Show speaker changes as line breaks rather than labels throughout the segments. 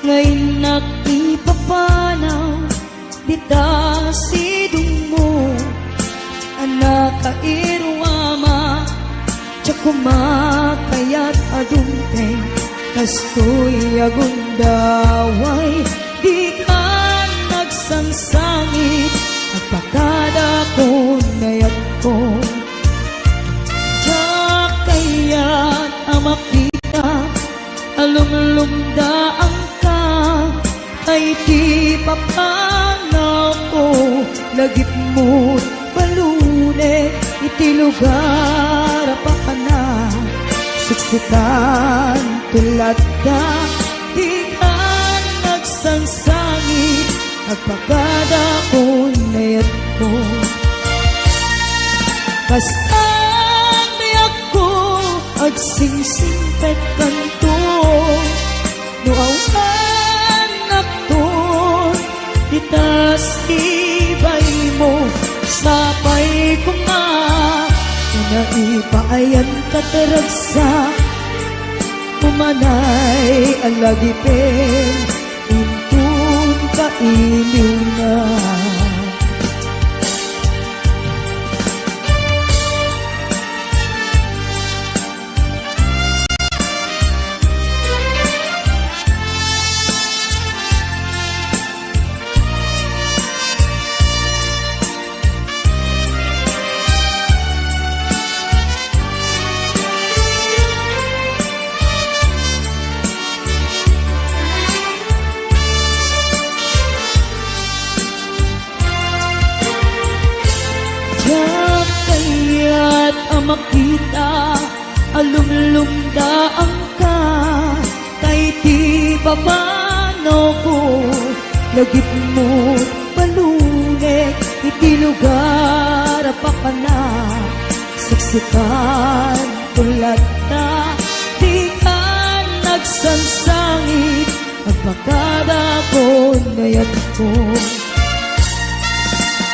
Ngayon nakipapanaw dita sidong mo, anak kairwama tsak kumakayat adunteng kastoy agundaway di ka nagsangsangit nagpakada ko nayat ko tsak kayat amakita alumlumda ang ka ay di papanaw ko lagip mo balune iti lugar pa ka na suksikan tulad ka di ka nagsangsangit agpagada ko nayat ko kastan biyak ko agsingsingpet kanto nuawan nakton ditas ibay mo sapay ko nga naipayan kataragsa umanay alagipin intun kailiw na makita alumlumda ang ka kay di babano ko lagip mo balunek iti lugar pa ka na siksikan tulad na di ka nagsansangit agpakada ko nayat ko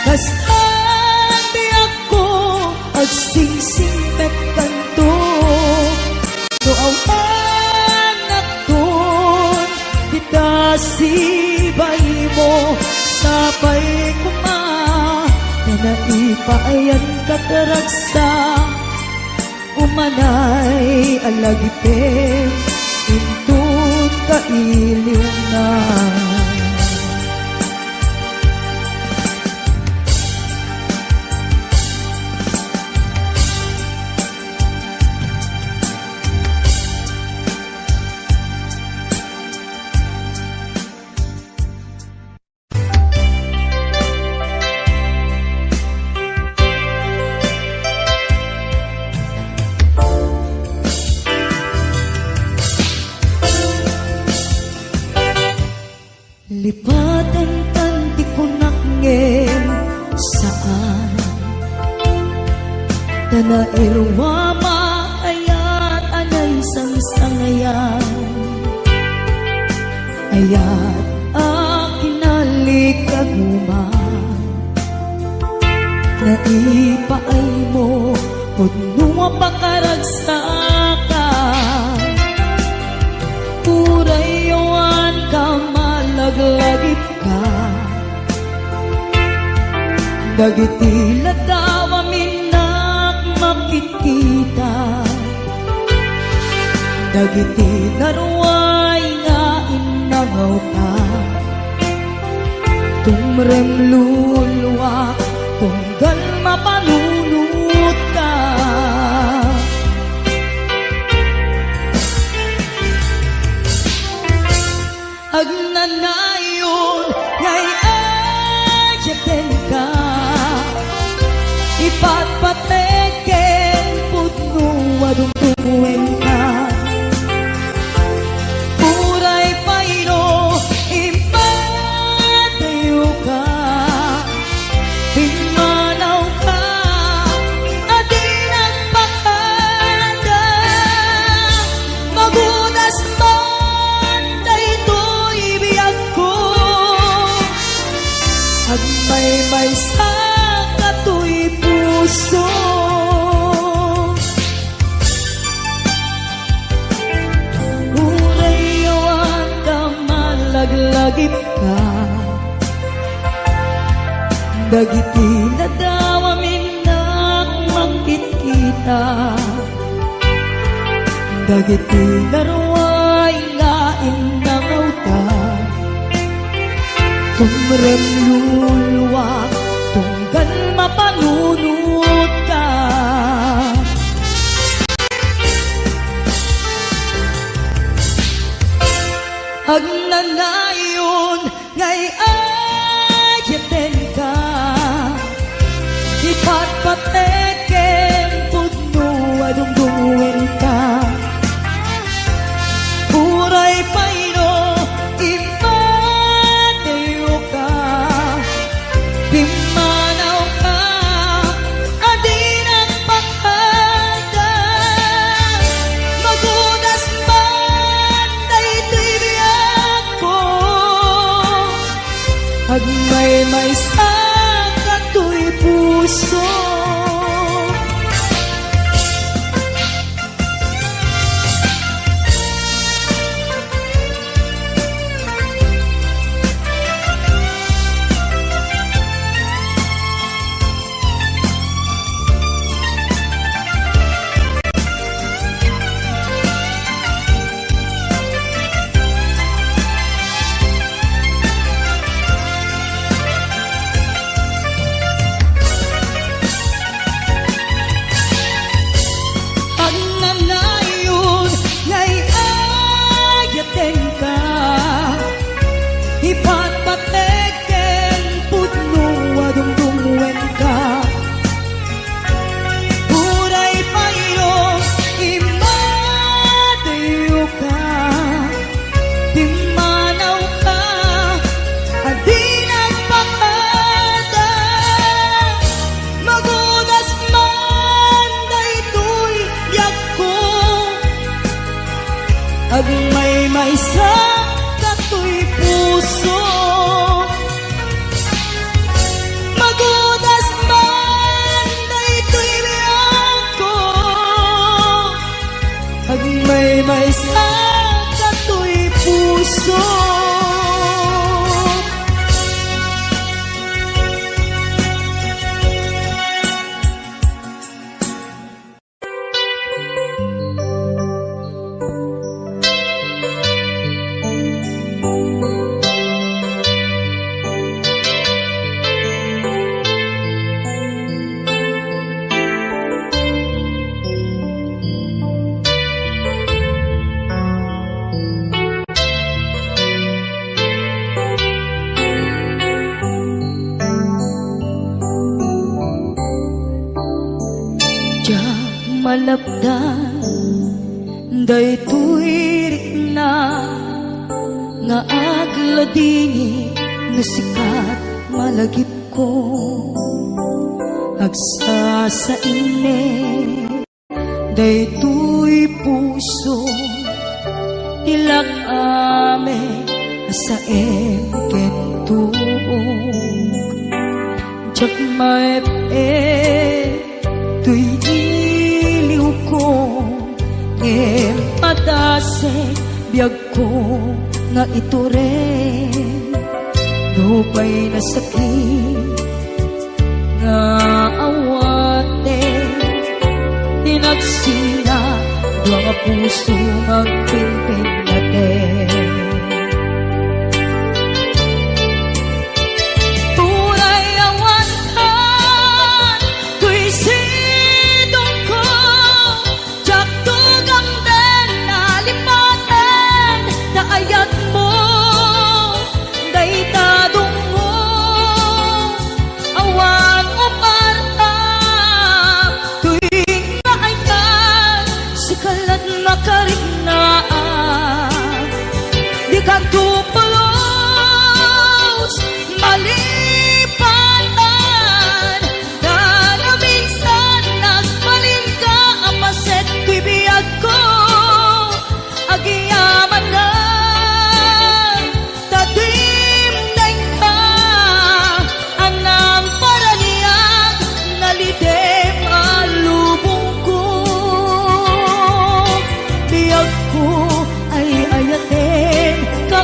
kastan biyak ko agsingsingpet kanto nuawan nakton itasibay mo sapay kuma na naipayan kataragsa umanay alagipin intun kailiw na lipatan tanti ko nakngem saan tanairwama ayat anay sangsangayan ayat akinalik-aguma naipaay mo pudnunga pakaragsakan urayawan ka laglagip ka dagiti ladaw aminak makikita dagiti narway nga inangaw ka tumrem lulwa tunggal mapanunot ka agnanayon ngay ajaten ka ipatpateken putno adungtungwen ka uray payro impatayo ka pinmanaw ka adinan pakada magudas may sa kato'y puso urayawan ka malagip ka. Dagiti na daw amin na magkikita. Dagiti na ruway ngain na ngauta. Tumrem luluwak, tunggal mapanunod ka. Ag nanayon ngay ayaten ka. Ipatpateken pudno adungdungin ka. Uray paino ipateyo ka. Pimanaw ka adin ang pakada. Magudas man daytoy biyak ko. Ag may sa katoy puso. Ipatpateken pudno adungdungwen ka. Uray payo imadeyo ka. Pimanaw ka adin ang pakada. Magudas man daytoy yak ko. Ag may sa katoy puso. Magudas man daytoy biyak ko. Ag may sa katoy puso. Malapdan daytoy rikna nga agladini nga sikat malagip ko. Agsa sa ine daytoy puso tilak ame sa kento. Jak maep tuy ko ngem padase biyag ko nga ito rin dupay na sakit nga awate tinagsina dua nga puso magpimpin natin. Tupulos malipatan na minsan nagbalin ka ang paset ko'y biyag ko agiyaman na tadim na ka anang paraniyag nalidem alubong ko biyag ko ay ayatin ka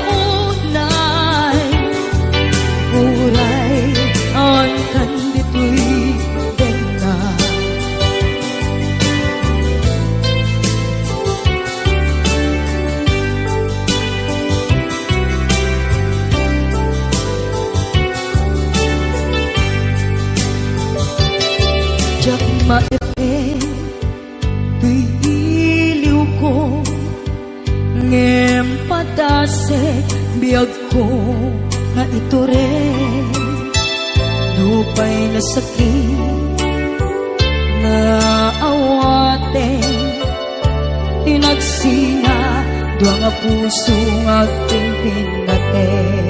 maipin tuy iliw ko ngem padase biyag ko nga ito rin dupay na sakit na awaten tinagsinga dua nga puso nga aking pinaten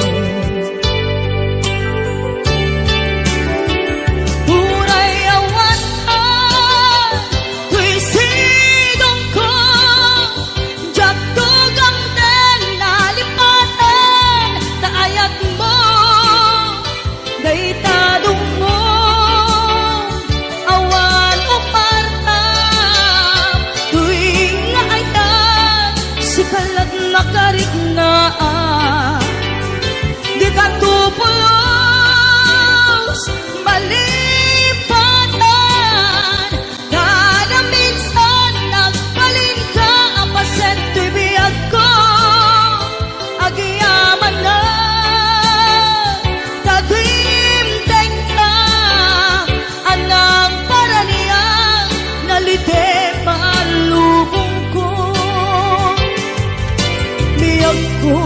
uray awan tuy sidong ko jak tugang den nalipatan taayat mo daytadong mo awan o parta tuwing nga ayat si kalat nakarik na di ka tupulos malipatan kada minsan nagpalin ka ang pasente biyag ko agyaman na taglimteng ka anang para niya nalite malubong ko biyag ko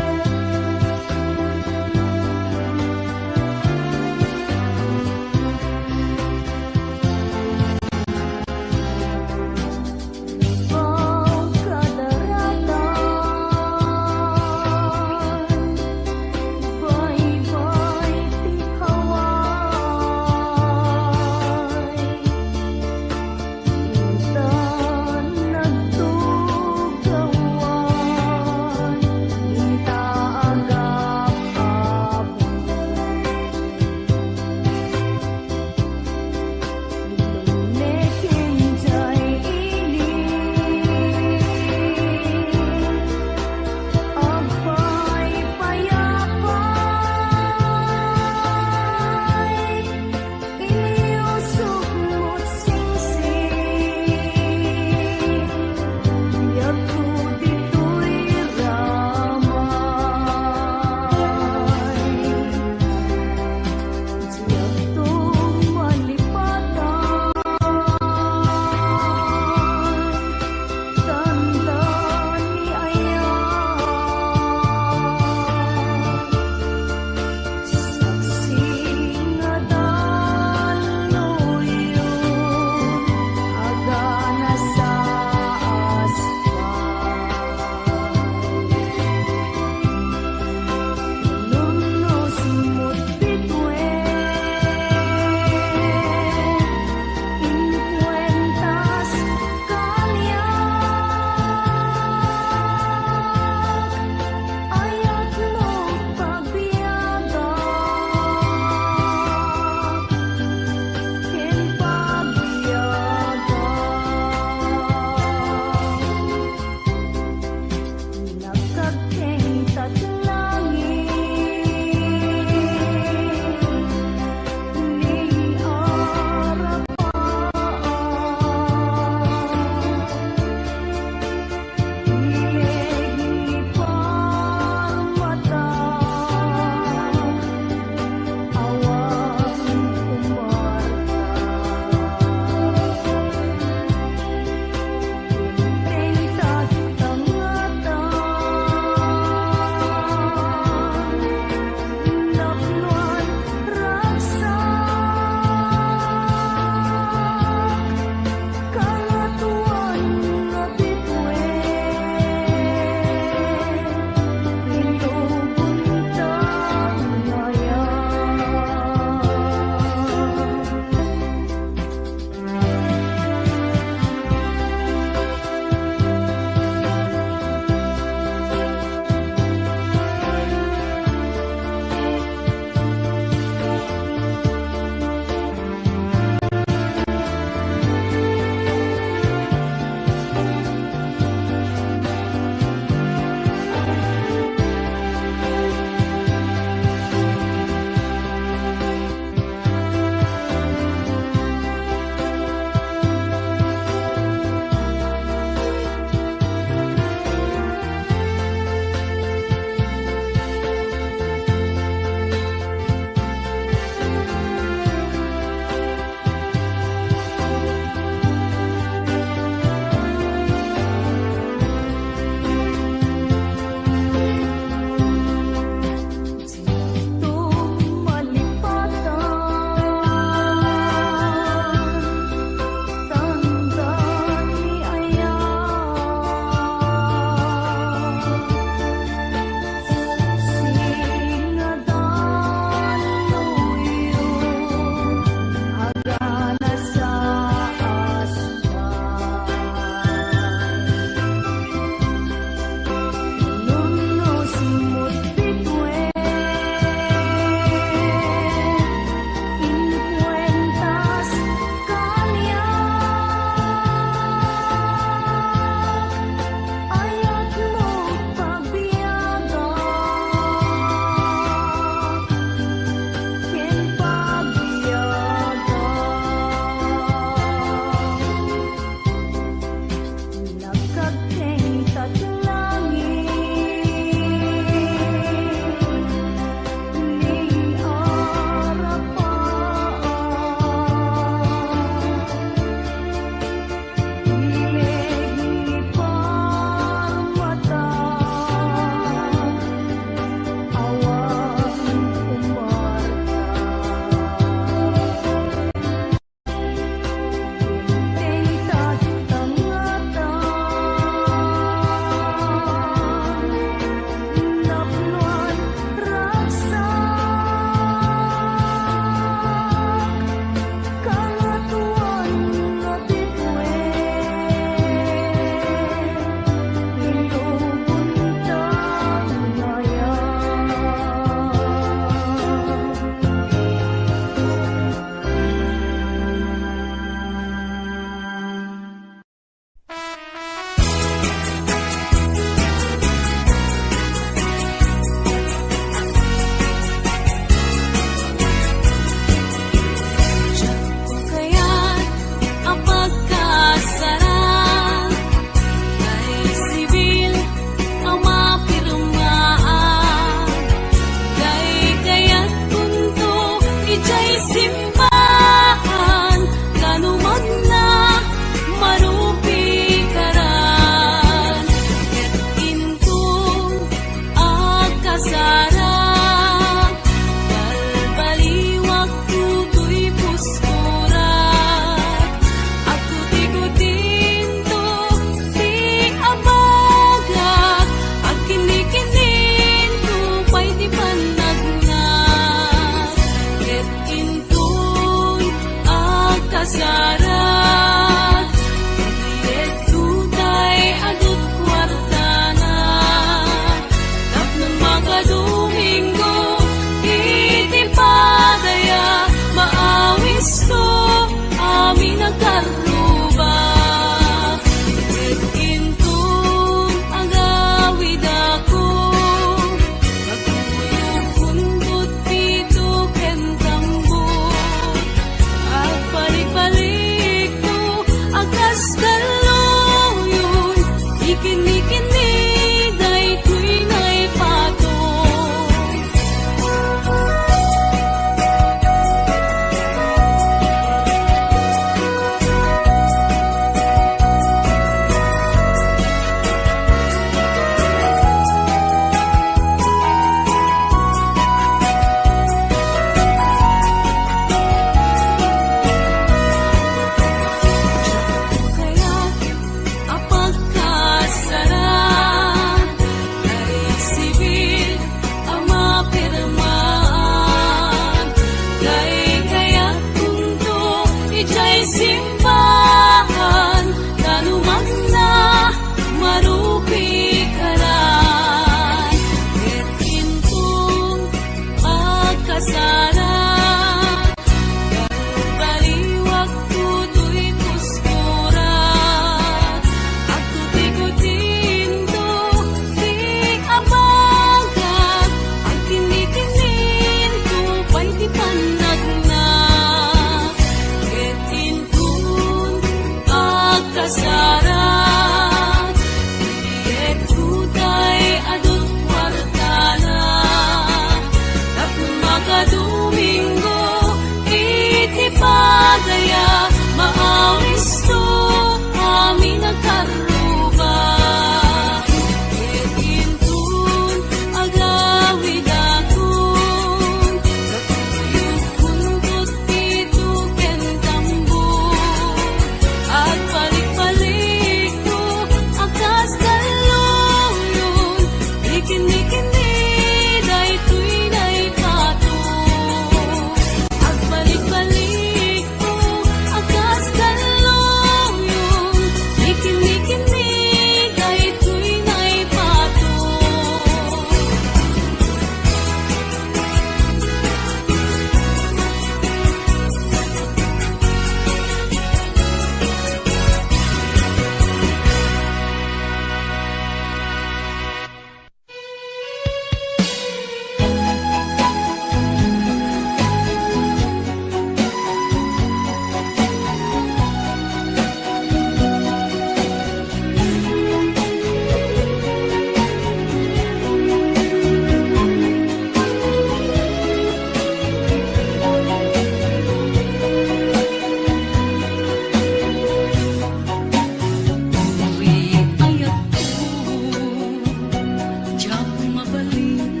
Diyak mabalin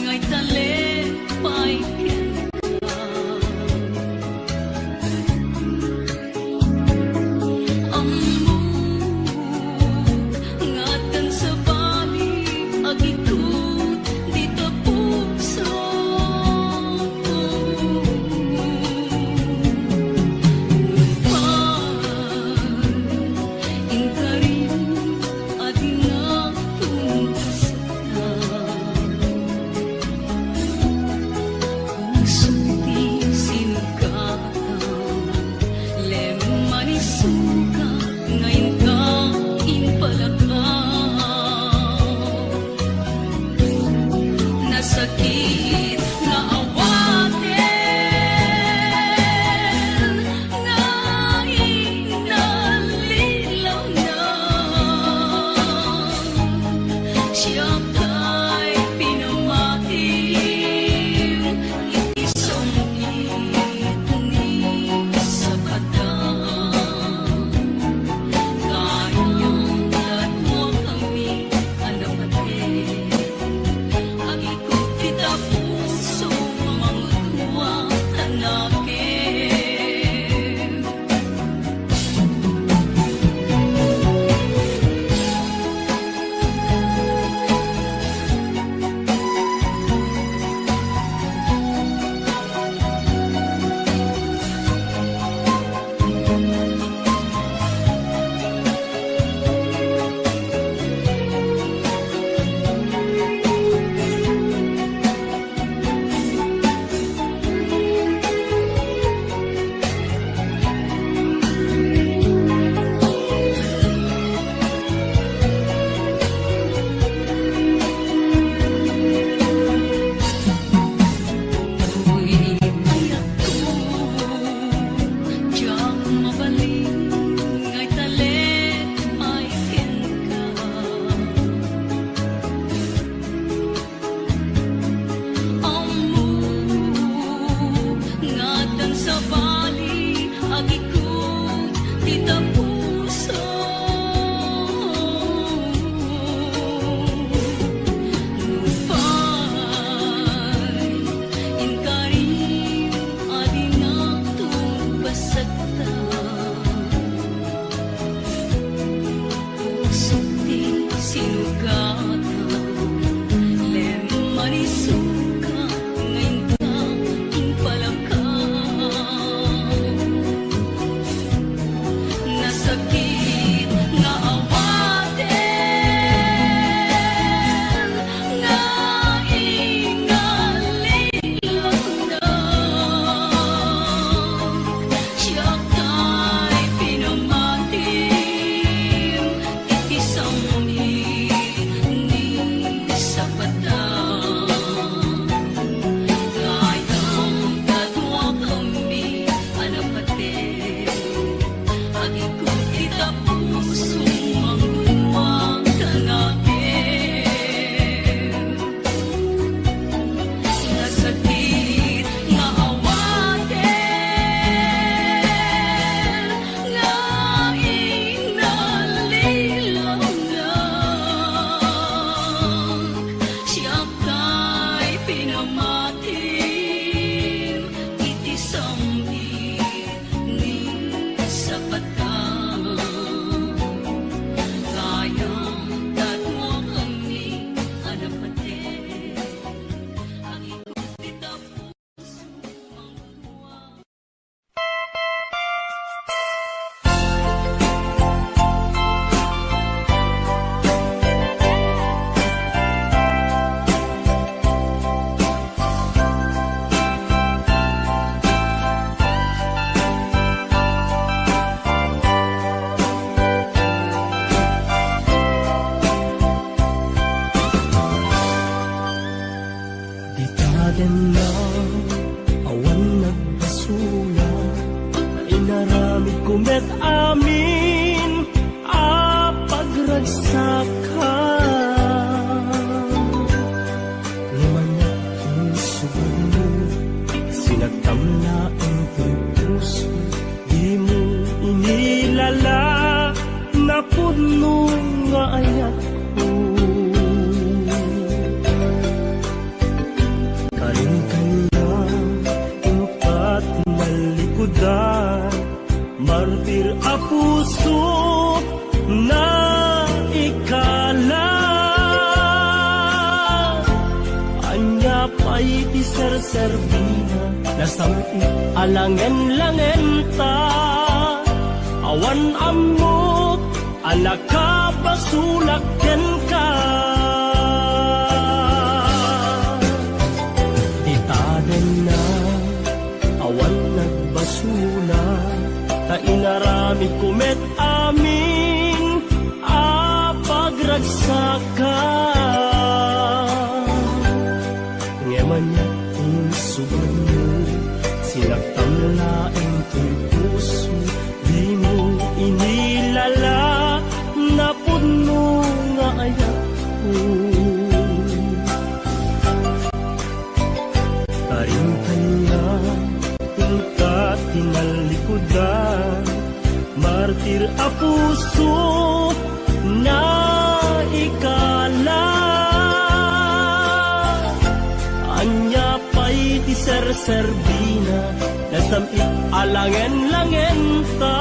ngay talepay ka. Ammo ngatan sa bali agito dito puso. Inkarin adinang tuntas na
pa'y ti serserbina, nasamit alangen-langen ta. Awan amok, anak ka basulaken ka. Titaden na, awan nagbasula, ta inarami kumet amin, apagragsaka. Ngeman niya insugan mo, sinagtamlaeng to'y puso, di mo inilala, na puno nga ayak ko. Karing kanya, tingka tinalikodan, martir a puso, na ikala. Anya pa'y ti serserbina, nasamit alangen-langen ta.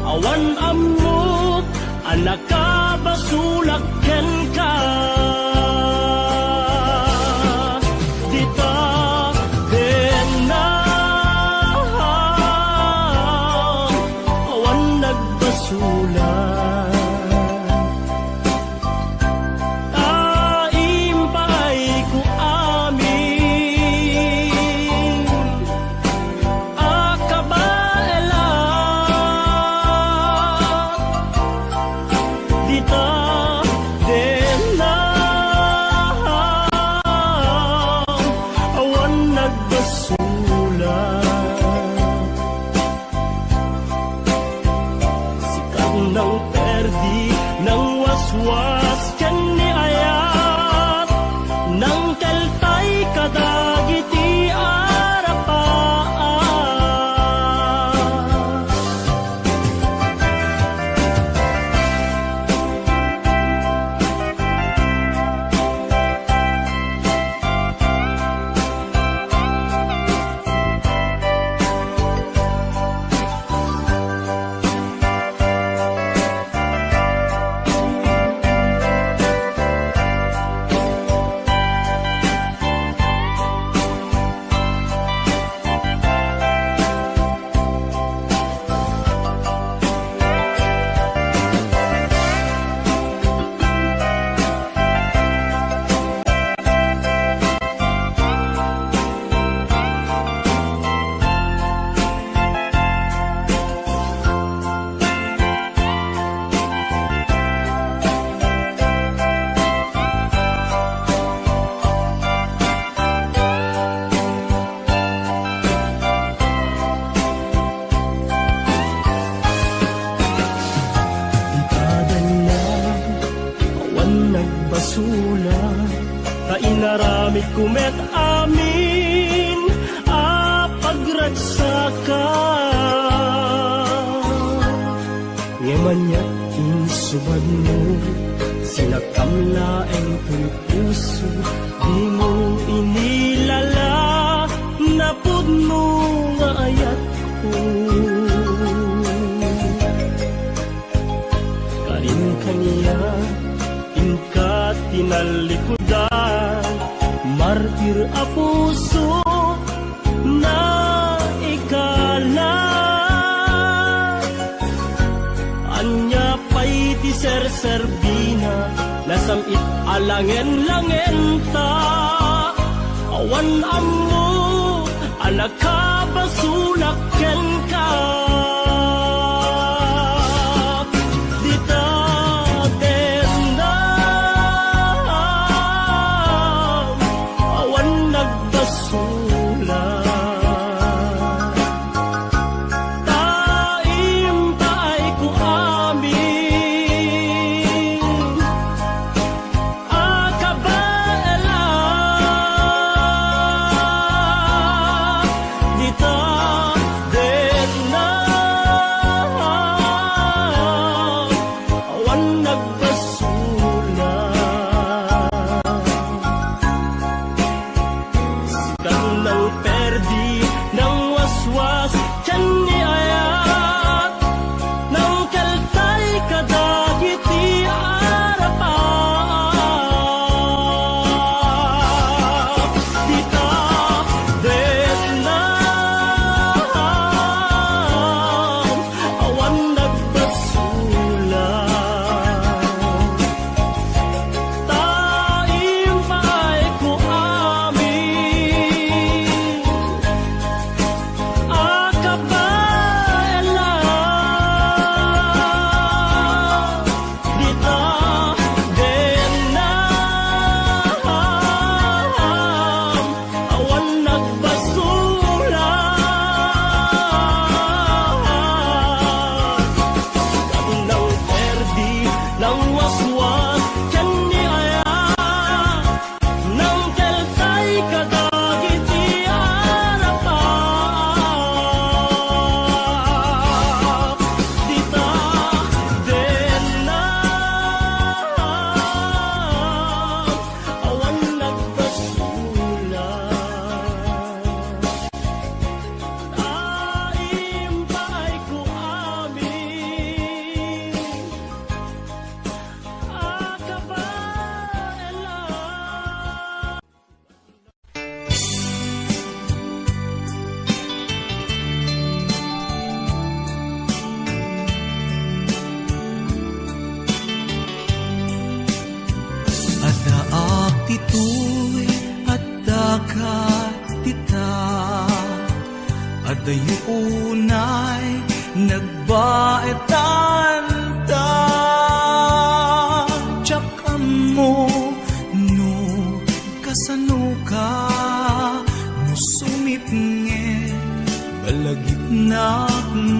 Awan amok, anak ka basulaken ka. Dita den na, awan nagbasulan. Was kan ni ayat nang teltay kadagiti arapaan. Nagbasula, kainarami kumet amin, apagragsaka. Ngeman niya insuban mo, sinakamlaeng to'y puso, di mo inilala, na puno nga ayat ko. Karin kaniya, ka tinalikodan, martir a puso, na ikala. Anya pa'y ti serserbina, nasamit alangen-langen ta. Awan ammo, anak ka basulaken ka. Dita den na
titoy at dagat tita, adayunay nagbaetan ta. Tiyakam mo no kasano ka, no sumipnge balagit na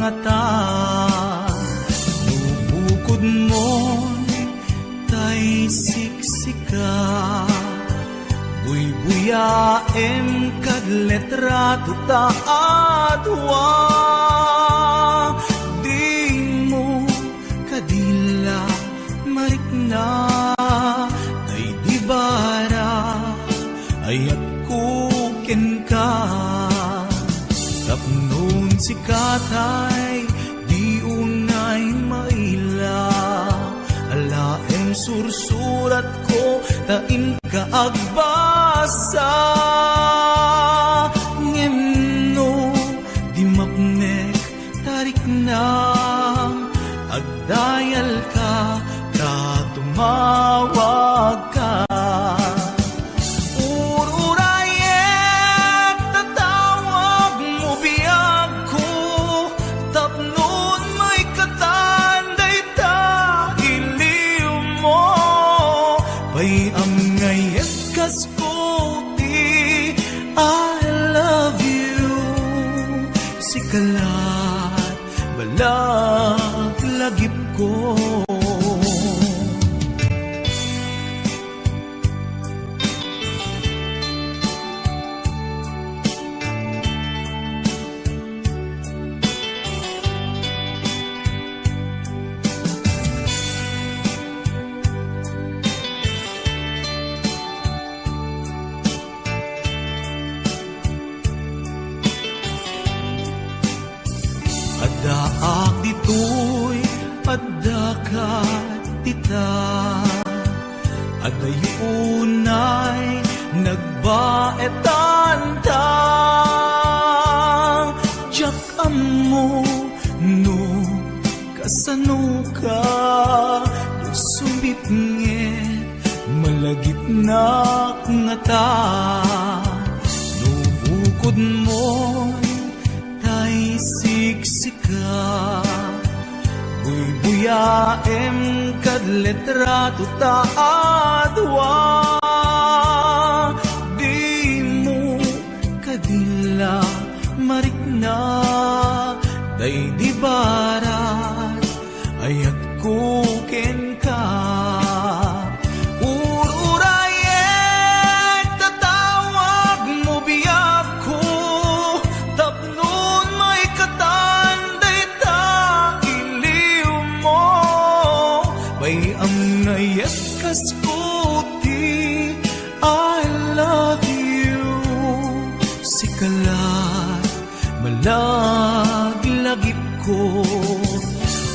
nga ta. Nubukod mo tay siksika, buy-buyaem kad letrato ta adwa. Di mo kadila marikna, ay di bara ayat kuken ka. Tapnon si katay di unay maila, alaem sursurat ko tain ka agbasa. Ngemno di mapnek tarik na, agdayal ka tumawag ka. Ururayek tatawag mo biyag ko, tapnon may katanday ta iliw mo. Bayam ngayet kaskuti, I love you. Sikalat balag lagip ko. Adaak ditoy addakat tita, adayunay nagbaetan ta. Tiyakam mo no kasano ka, no sumipnge malagip na nga ta. Nubukod mo tay siksika, buy-buyaem kad letrato ta adwa. Di mo kadila marikna, day di barat ayat kuken ka. Ururayek tatawag mo biyag ko, tapnon may katanday ta iliw mo. Bayam ngayet kaskuti, I love you. Sikalat malaglagip ko.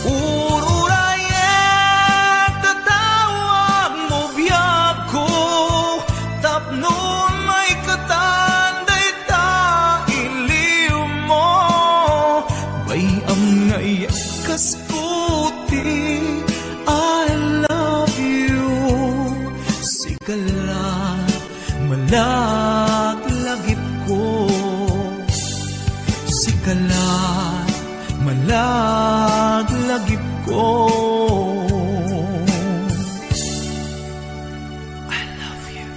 Ururayek tatawag mo biyag ko, tapnon may katanday ta iliw mo. Bayam ngayet kaskuti, I love you. Sikalat malaglagip ko. Sikalat malaglagip ko. I love you.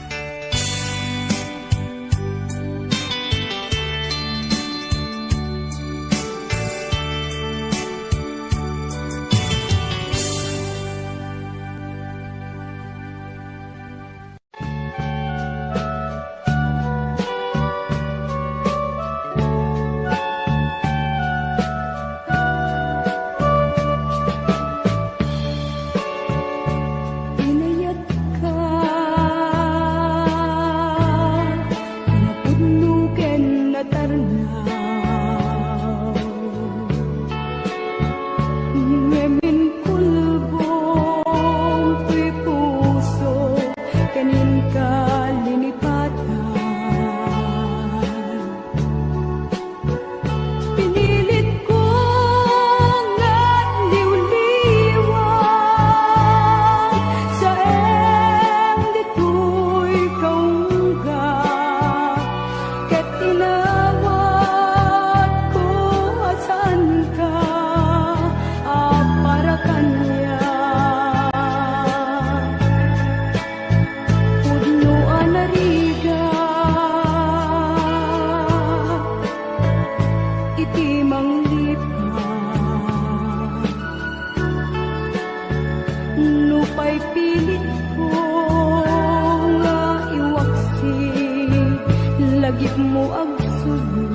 mo agsulit.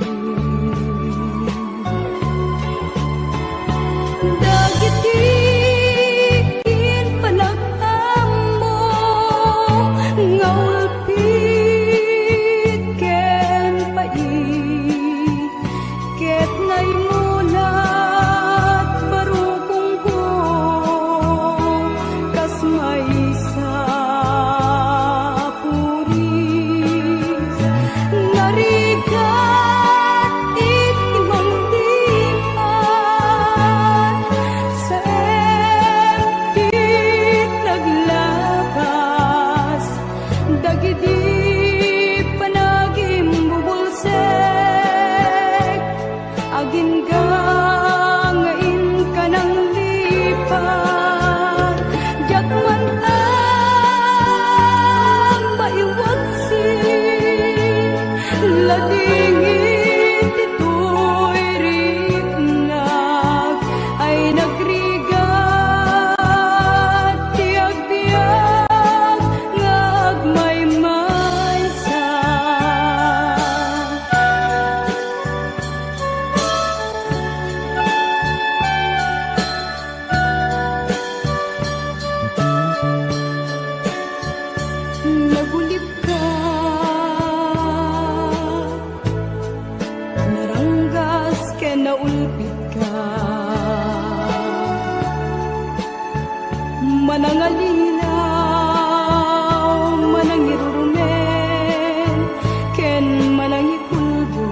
Dagiti panagamo nga ulpit ken pait ket ngay mulat barukong ko kas may sa puris narigat imong dihan sa empit naglabas dagiti panagim bubulsek agin gangain ka ng lipat jakman ang maiwagsin ladingit ito'y rinag ay nagrigat tiag-tiag ngagmaymaysa. Nagulip ka, naranggas ken naulpit ka, manangalilaw, manangirurumen, ken manangikulbo.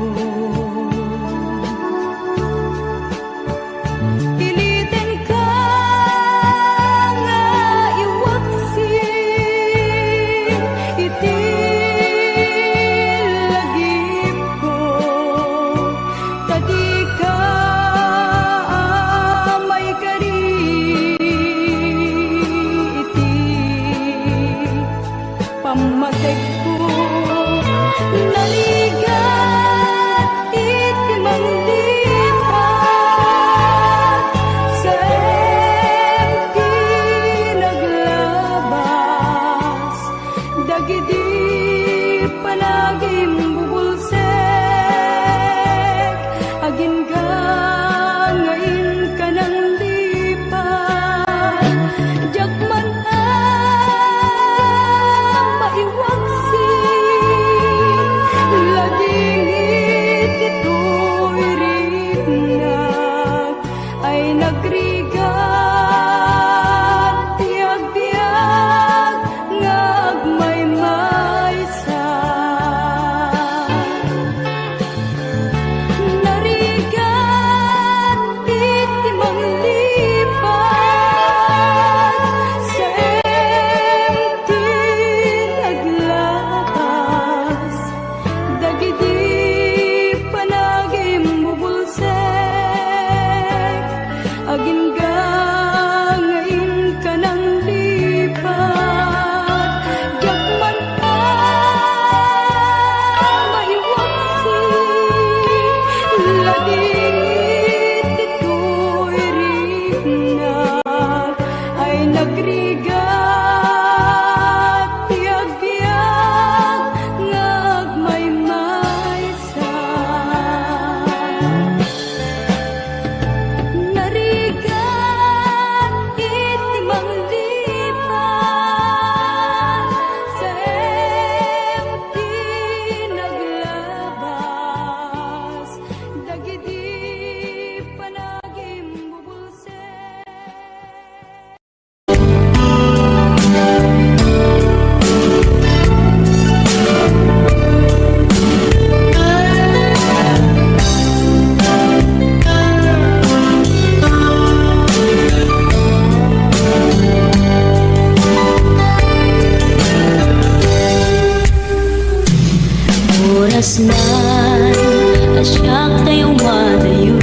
Piliten ka nga iwaksin iti lagip ko tadi ka may kari iti pamatek ko naligat iti manglipat sa empty naglabas dagiti panagim bubulsek agin gangain ka ng lipat jakman ang maiwagsin ladingit ito'y rinag ay nagrigat tiag-tiag ngagmaymaysa. Narigat iti manglipat sa empty naglabas dagiti panagim bubulsek agin gangain ka ng lipat jakman ang maiwagsin ladingit ito'y rinag ay nagrigat tiag-tiag ngagmaymaysa. Narigat iti manglipat sa empty naglabas dagiti panagim bubulsek. Oras na asyak tayo madayo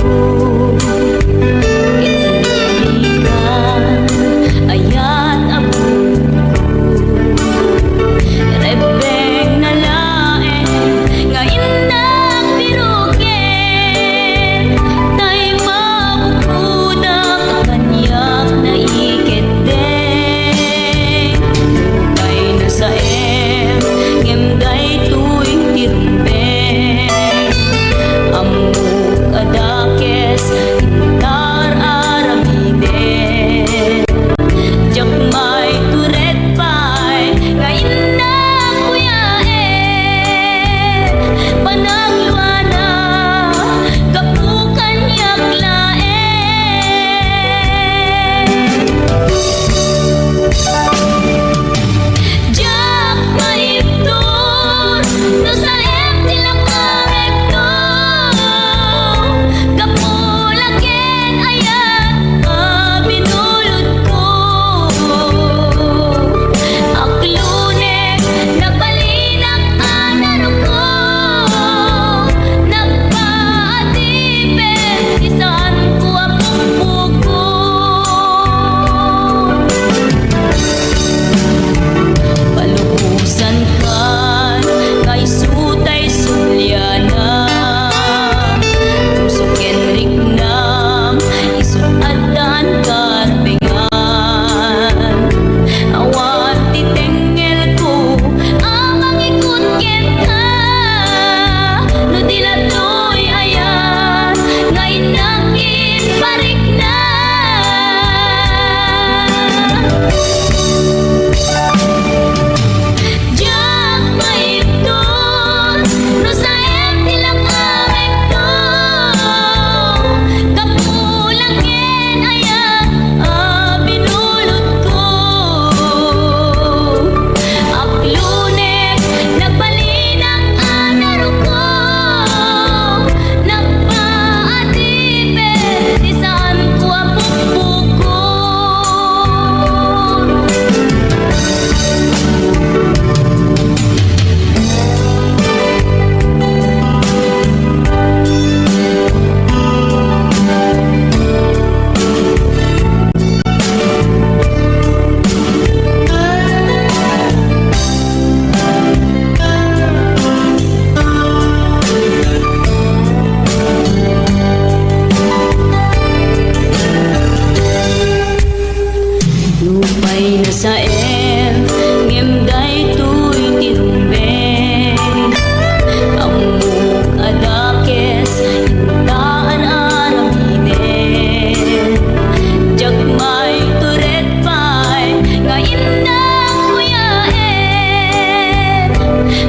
italikan ayat abong rebeng na laeng ngayon nagbirugen tay mabukudak kanyak na iketeng tugay na sa em ngem day tuwing tirumben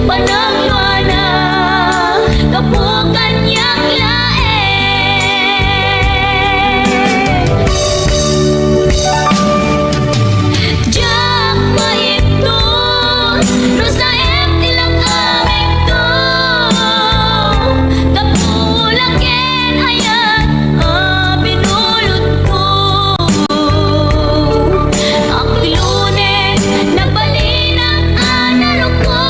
panagluana kapukan niyang laeng. Diyak maipton no sa tilang aming to, kapulaken ayat binulot ko. Akilune nagbalinang anaro ko,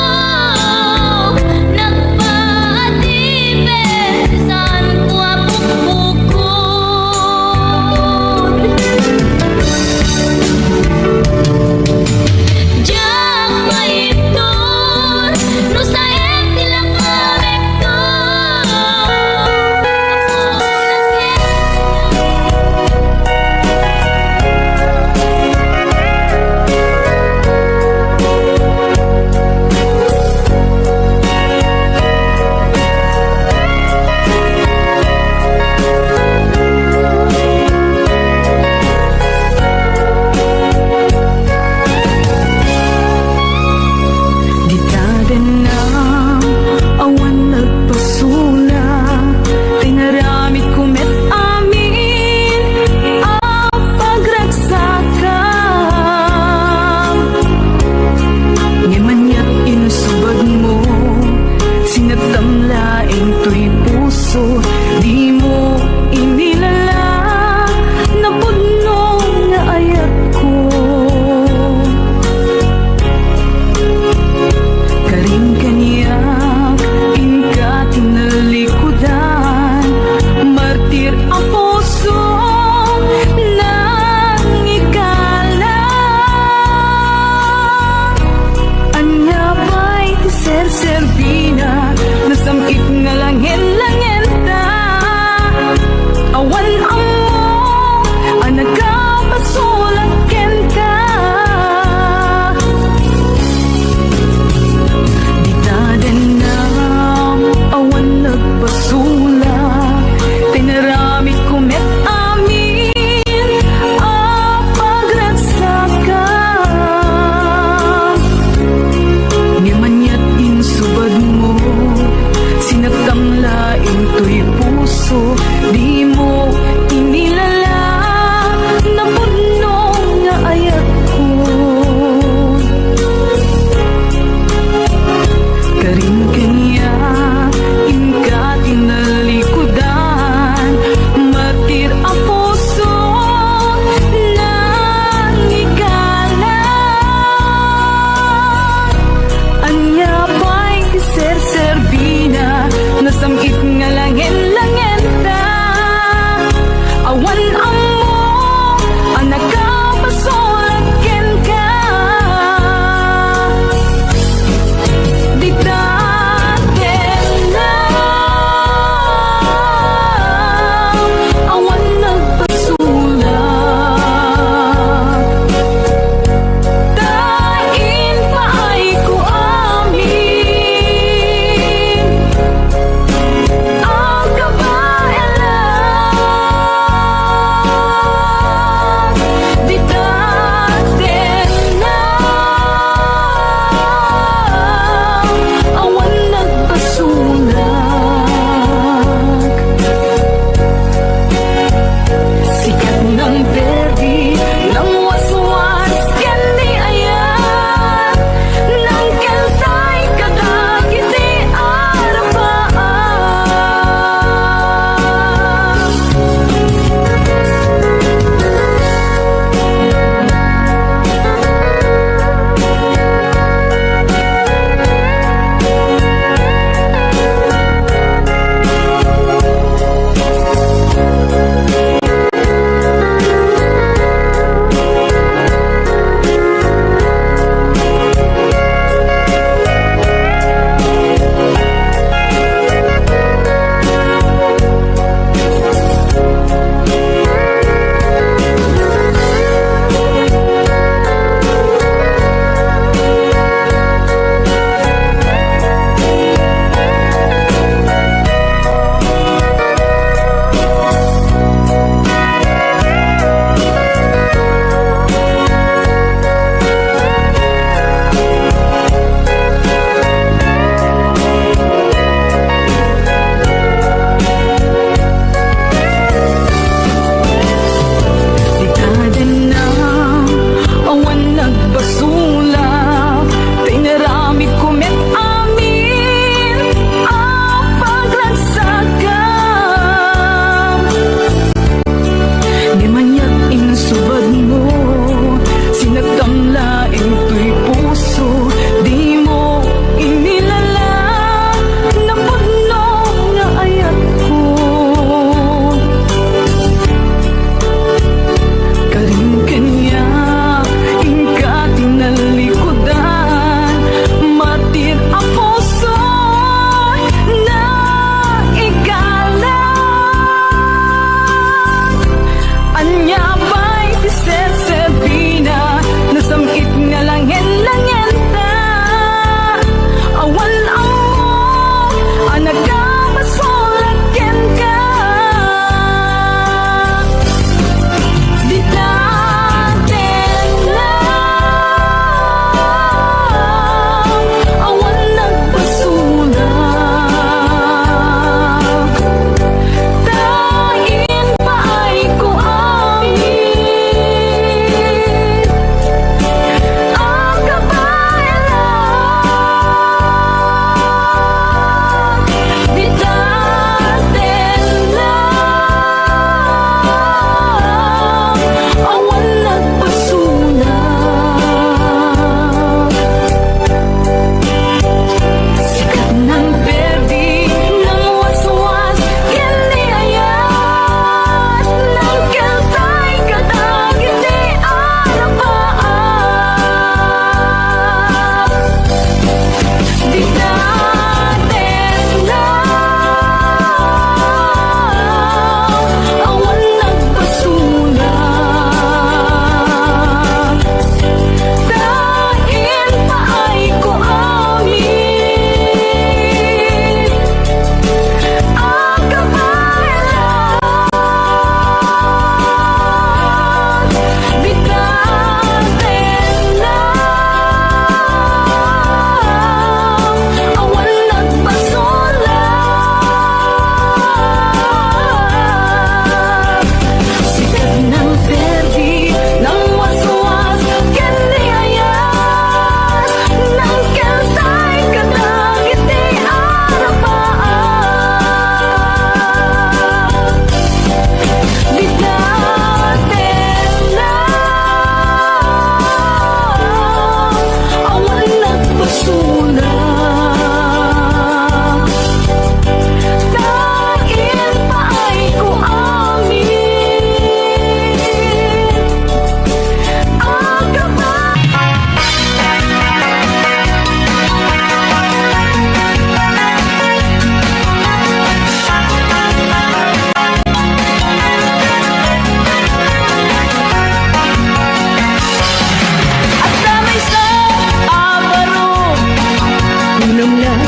kunam lang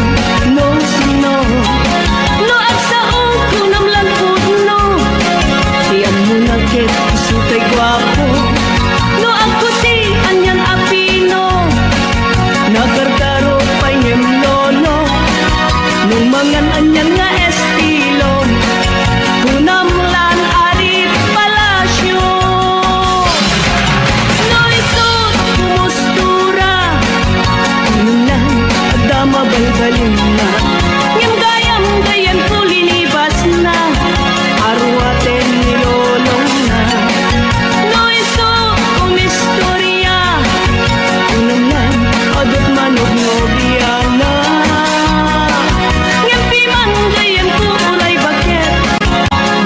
no sino no at sa kunam lang puno siya mo na ket sutay gwapo no ang puti anyan apino nagargaro pa niyem lolo nung mangan anyan nga estilo kunam lan ari palasyo no isot kumustura kunam lang agdama balbalin na ngem gayam gayan pulinibas na arwaten ni lolong na no isot kumistorya kunam lang adot manog nobiana ngem pimang gayan kulay baket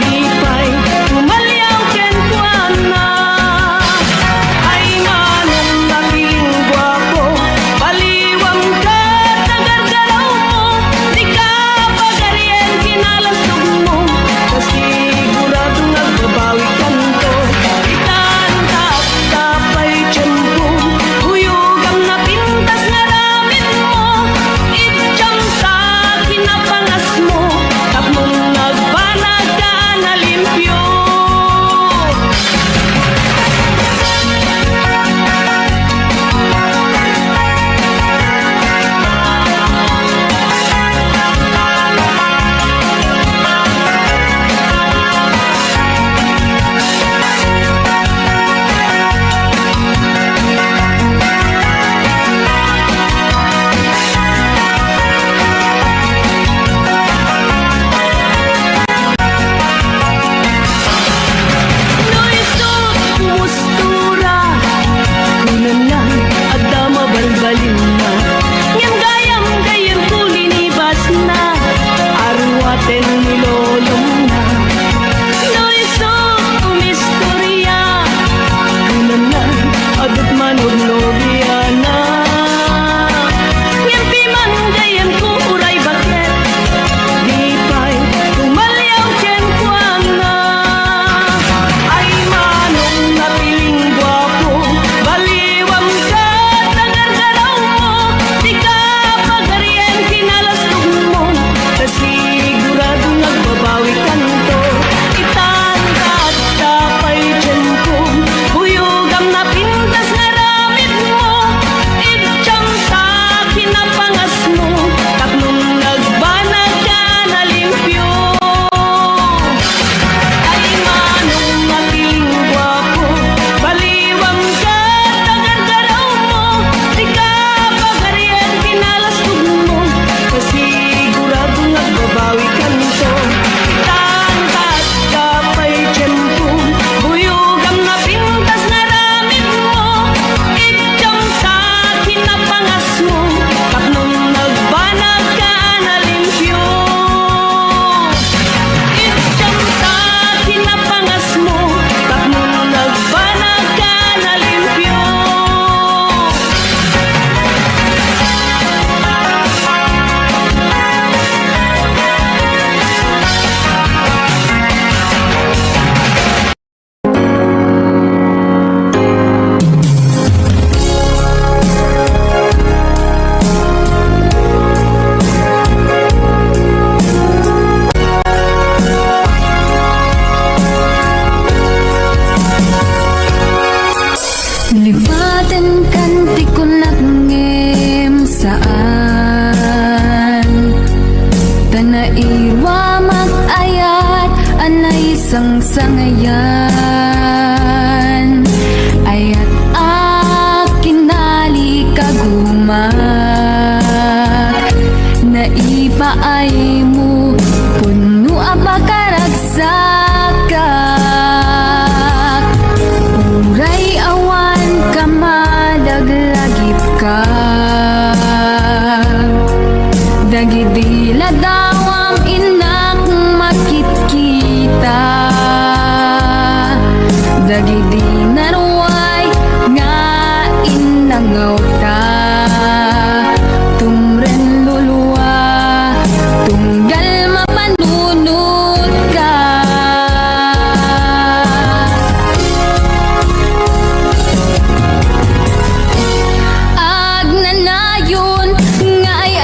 di pa'y tumalyaw ken kuana ay manong napiling gwapo paliwang ka tagargaraw mo di ka pagaryen kinalastog mo kasigurado nagbabawi kanto itan tapay tiyempo huyugam na pintas na ramit mo itjam sa kinapangas mo tapnong nagbanag ka na limpyo no isot kumustura kunam lang agdama balbalin na ngem gayam gayan kulinibas na arwaten ni lolong na no isot kumistorya kunam lang adot manog nobiana ngem pimang gayan kuray baket di pa'y tumalyaw ken kuana ay manong napiling gwapo baliwang ka tagargaraw mo di ka pagaryen kinalastog mo kasigurado nagbabawi kanto itan at tapay tiyempo huyugam na pintas na ramit mo itjam sa kinapangas mo tapnong nagbanag ka na limpyo ay manong napiling gwapo baliwang ka tagargaraw mo di ka pagaryen kinalastog mo kasigurado nagbabawi kanto itan at tapay tiyempo huyugam na pintas na ramit mo itjam sa kinapangas mo tapnong nagbanag ka na limpyo itjam sa kinapangas mo tapnong nagbanag ka na limpyo Liwatan kan di ko nagngem saan Tanaiwa mag-ayat anay isang sangayan Ayat akinali kagumak Naipaay mo puno apakaragsakat Uray awan ka madaglagip ka Dagidila dawam inak makit-kita Dagidi naruay nga inangaw ka Tumren luluwa tunggal mapanunod ka Agnanayon nga ay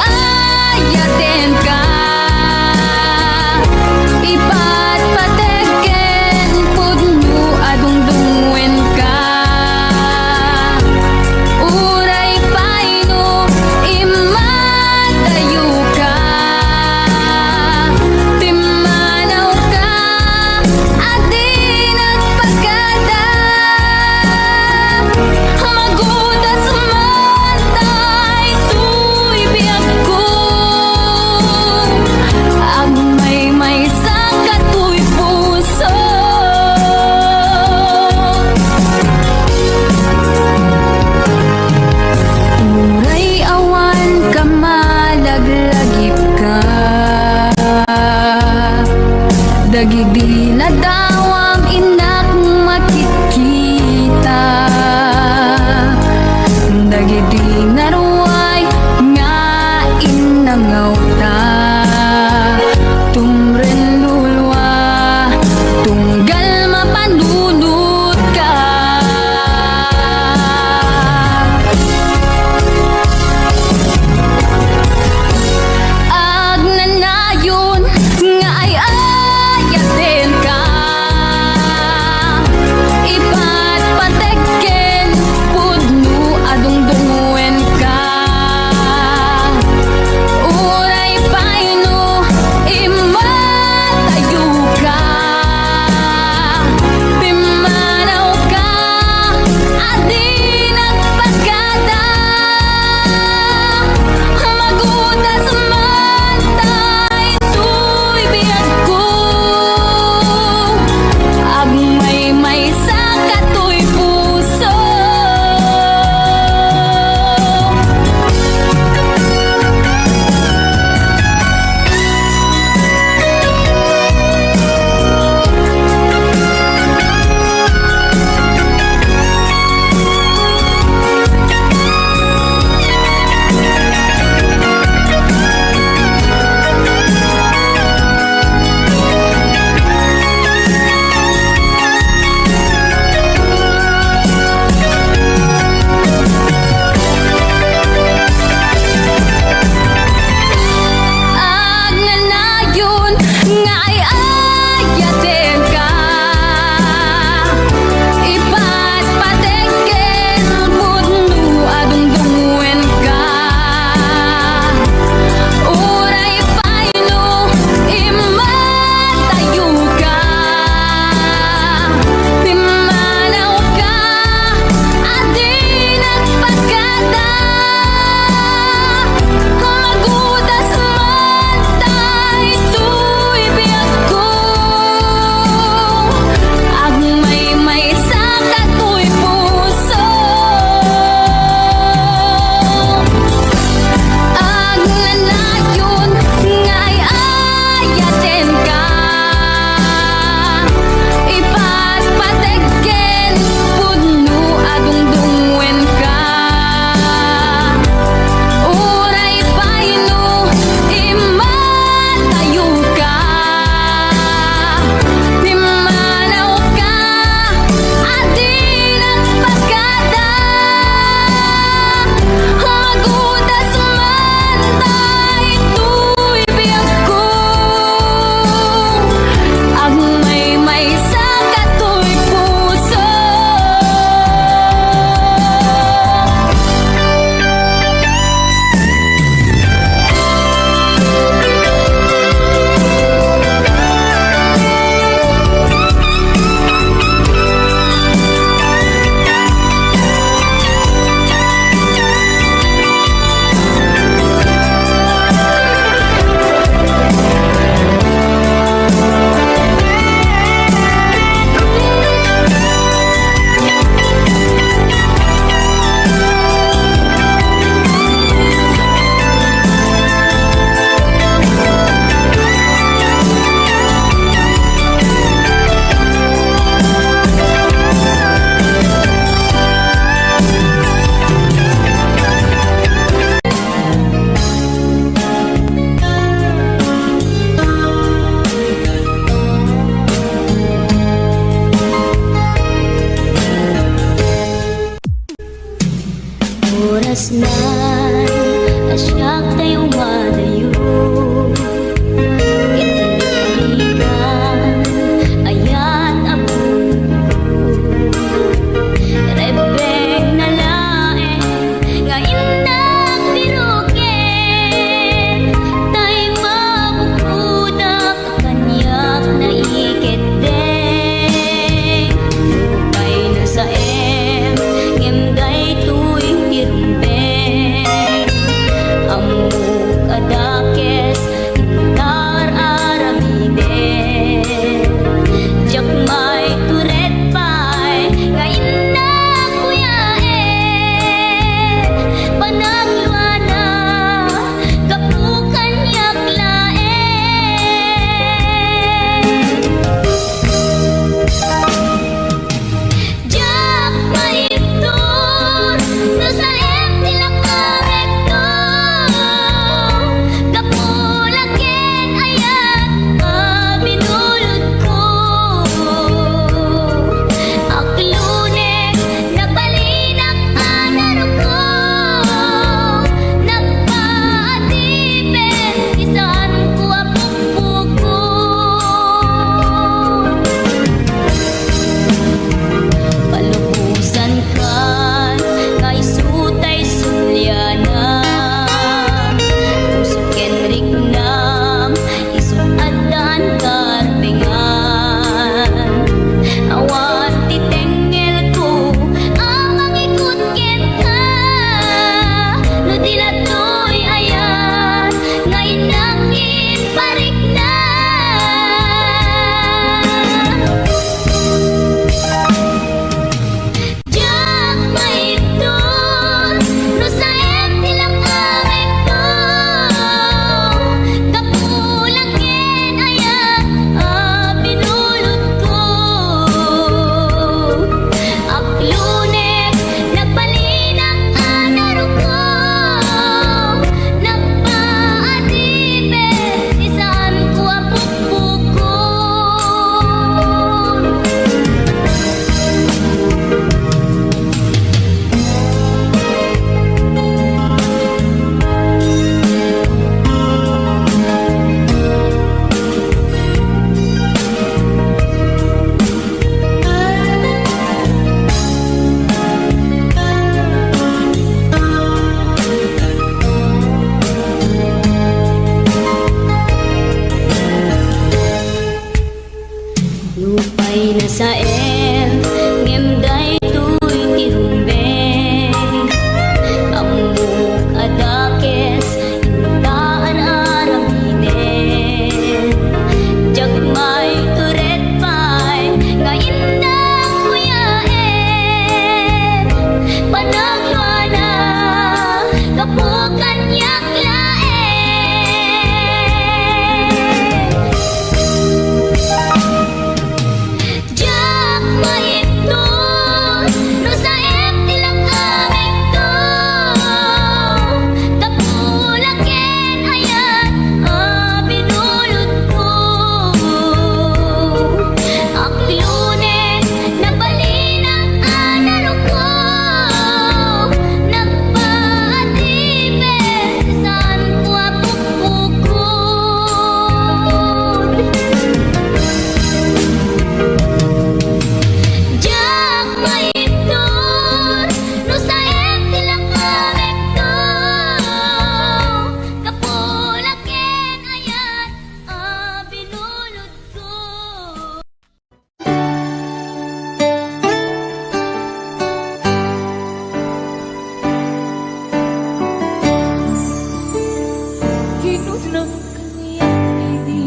Kinunang kaniyang ini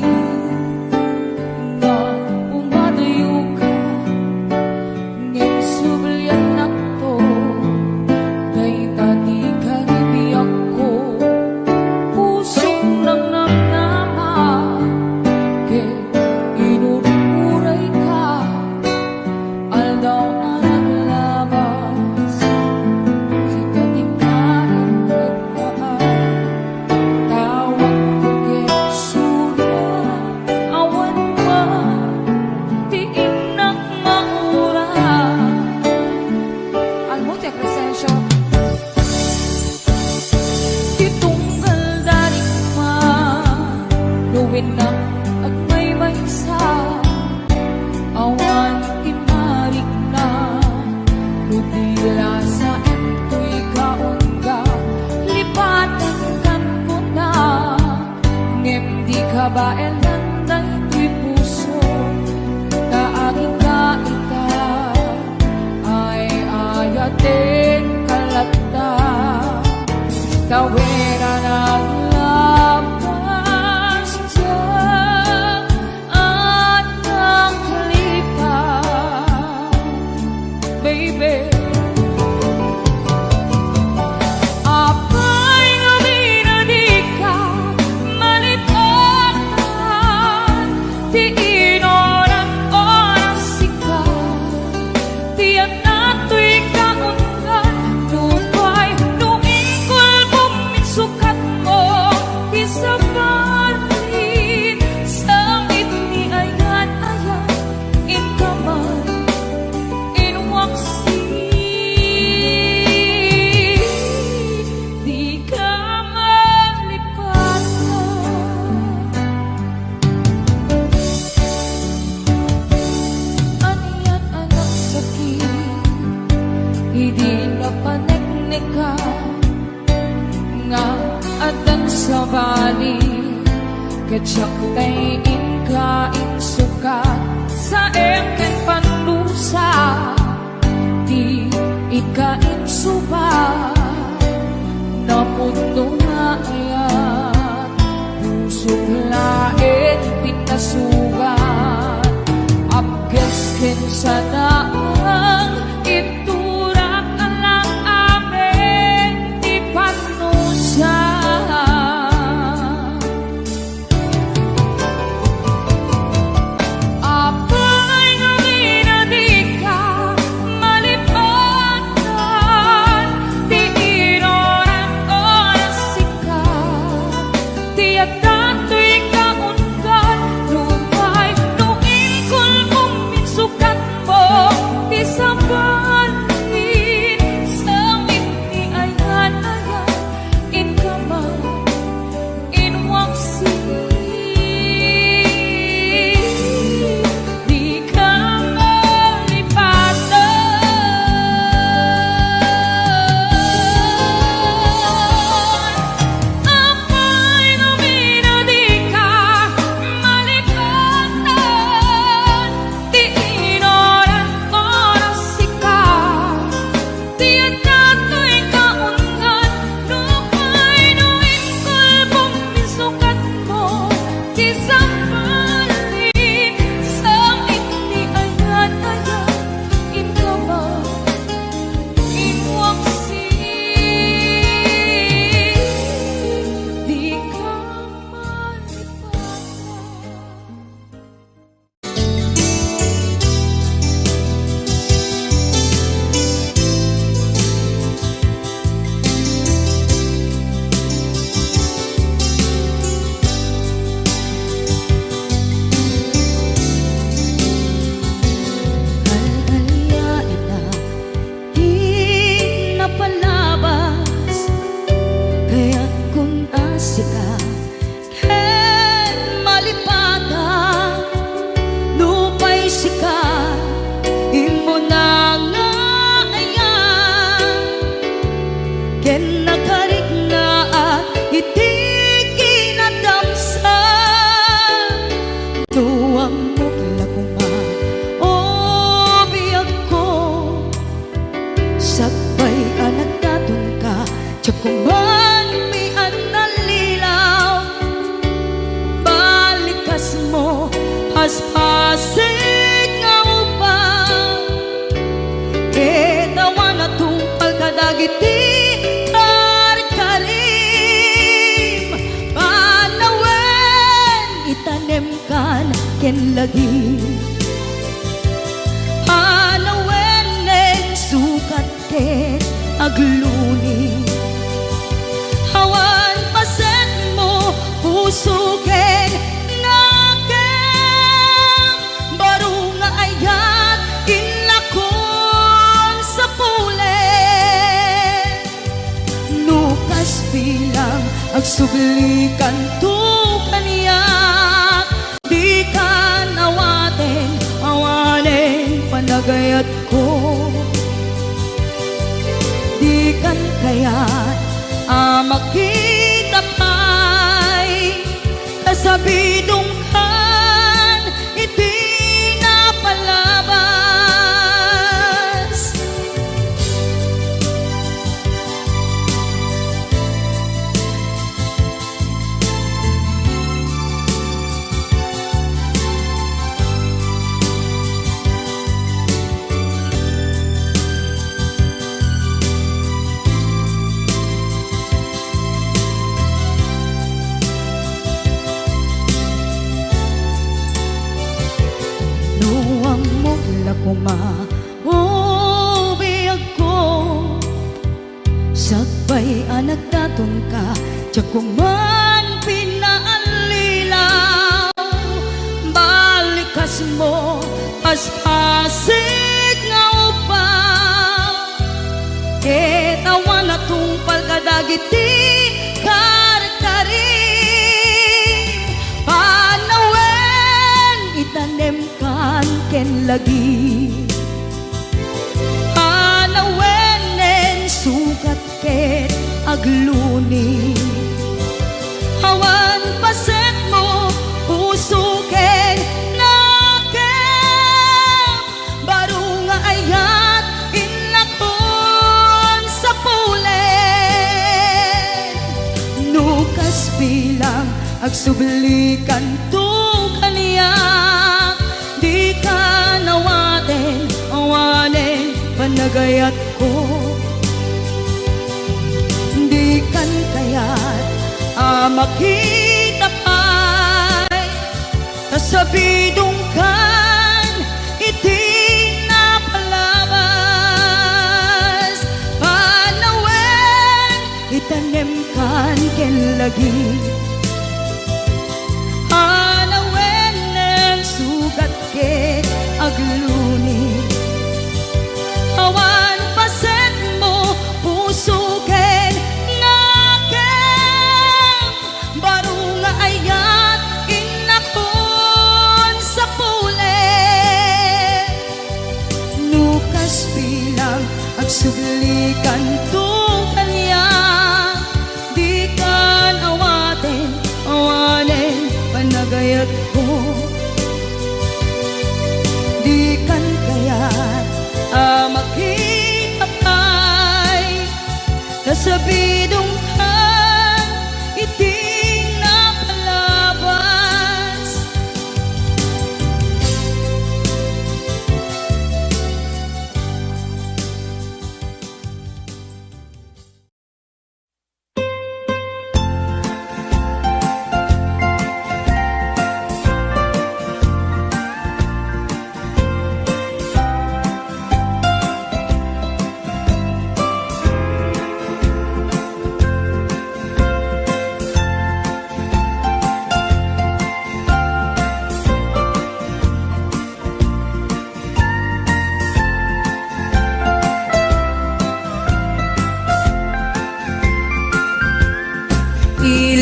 nga umadayo ka ngem sublian nakto kay tati karibiyak ko pusong nang namnama ke inururay ka aldaw na naglabas si katingkaran nagpaan tawag ko kay sulat awan pa tiin nak maura almuti ang presensya titunggal dari ma luwin na at may sa awan timarik na ludila sa emto'y kaunga lipatan kan ko na ngem di ka ba elanday to'y puso kaaging ka ita ay ayatin kalata kawera na labas dyan at ang kalipan baby apay gabi na di ka malipatan di inoran oras ka tiyak na to'y kaungan lupay nuingkol buminsukat mo isabarin sa itni ayan-ayan inkaman inwaksi di ka malipatan aniyan anak sakit hindi na paneknika nga adan sa bali kadyak tay inkain sukat sa eken panlusa di ikain suba naputo na ayan pusok lain pinasugat abges ken sa daang iturak alang amin di panusa apay gabi na di ka malipatan di inoran oras ka tiyak dato'y kaungan lupay nuingkol buminsukat mo
ken lagi. Anawenen sukat ken agluni, hawan paset mo puso ken nakem, baru nga ayat inlakon sa pulen. Nukas bilang agsublikan tu kaniyak, di ka nawaten awanen panagayat ko. Di kan kayat makita pa'y kasabidong kan iti napalabas. Nuwang mo lakuma o biyag ko, sakbay anak daton ka, tiyak kuman pinaalilaw. Balikas mo paspasig nga upaw, ketawan na tungpal kadagiti karkari. Panawen itanem kan ken lagi, anawenen sukat ken agluni, hawan paset mo puso ken nakem, baru nga ayat inlakon sa pulen. Nukas bilang agsublikan tu kaniyak, di ka nawaten awanen panagayat ko. Di kan kayat makita pa'y kasabidong kan iti napalabas. Panawen itanem kan ken lagi, anawenen sugat ken agluni, hawan paset mo puso ken nakem, baru nga ayat inakon sa pulen. Nukas bilang agsublikan tu kaniyak, di kan awaten awanen panagayat ko. Di kan kayat makita pa'y kasabidong kan iti napalabas.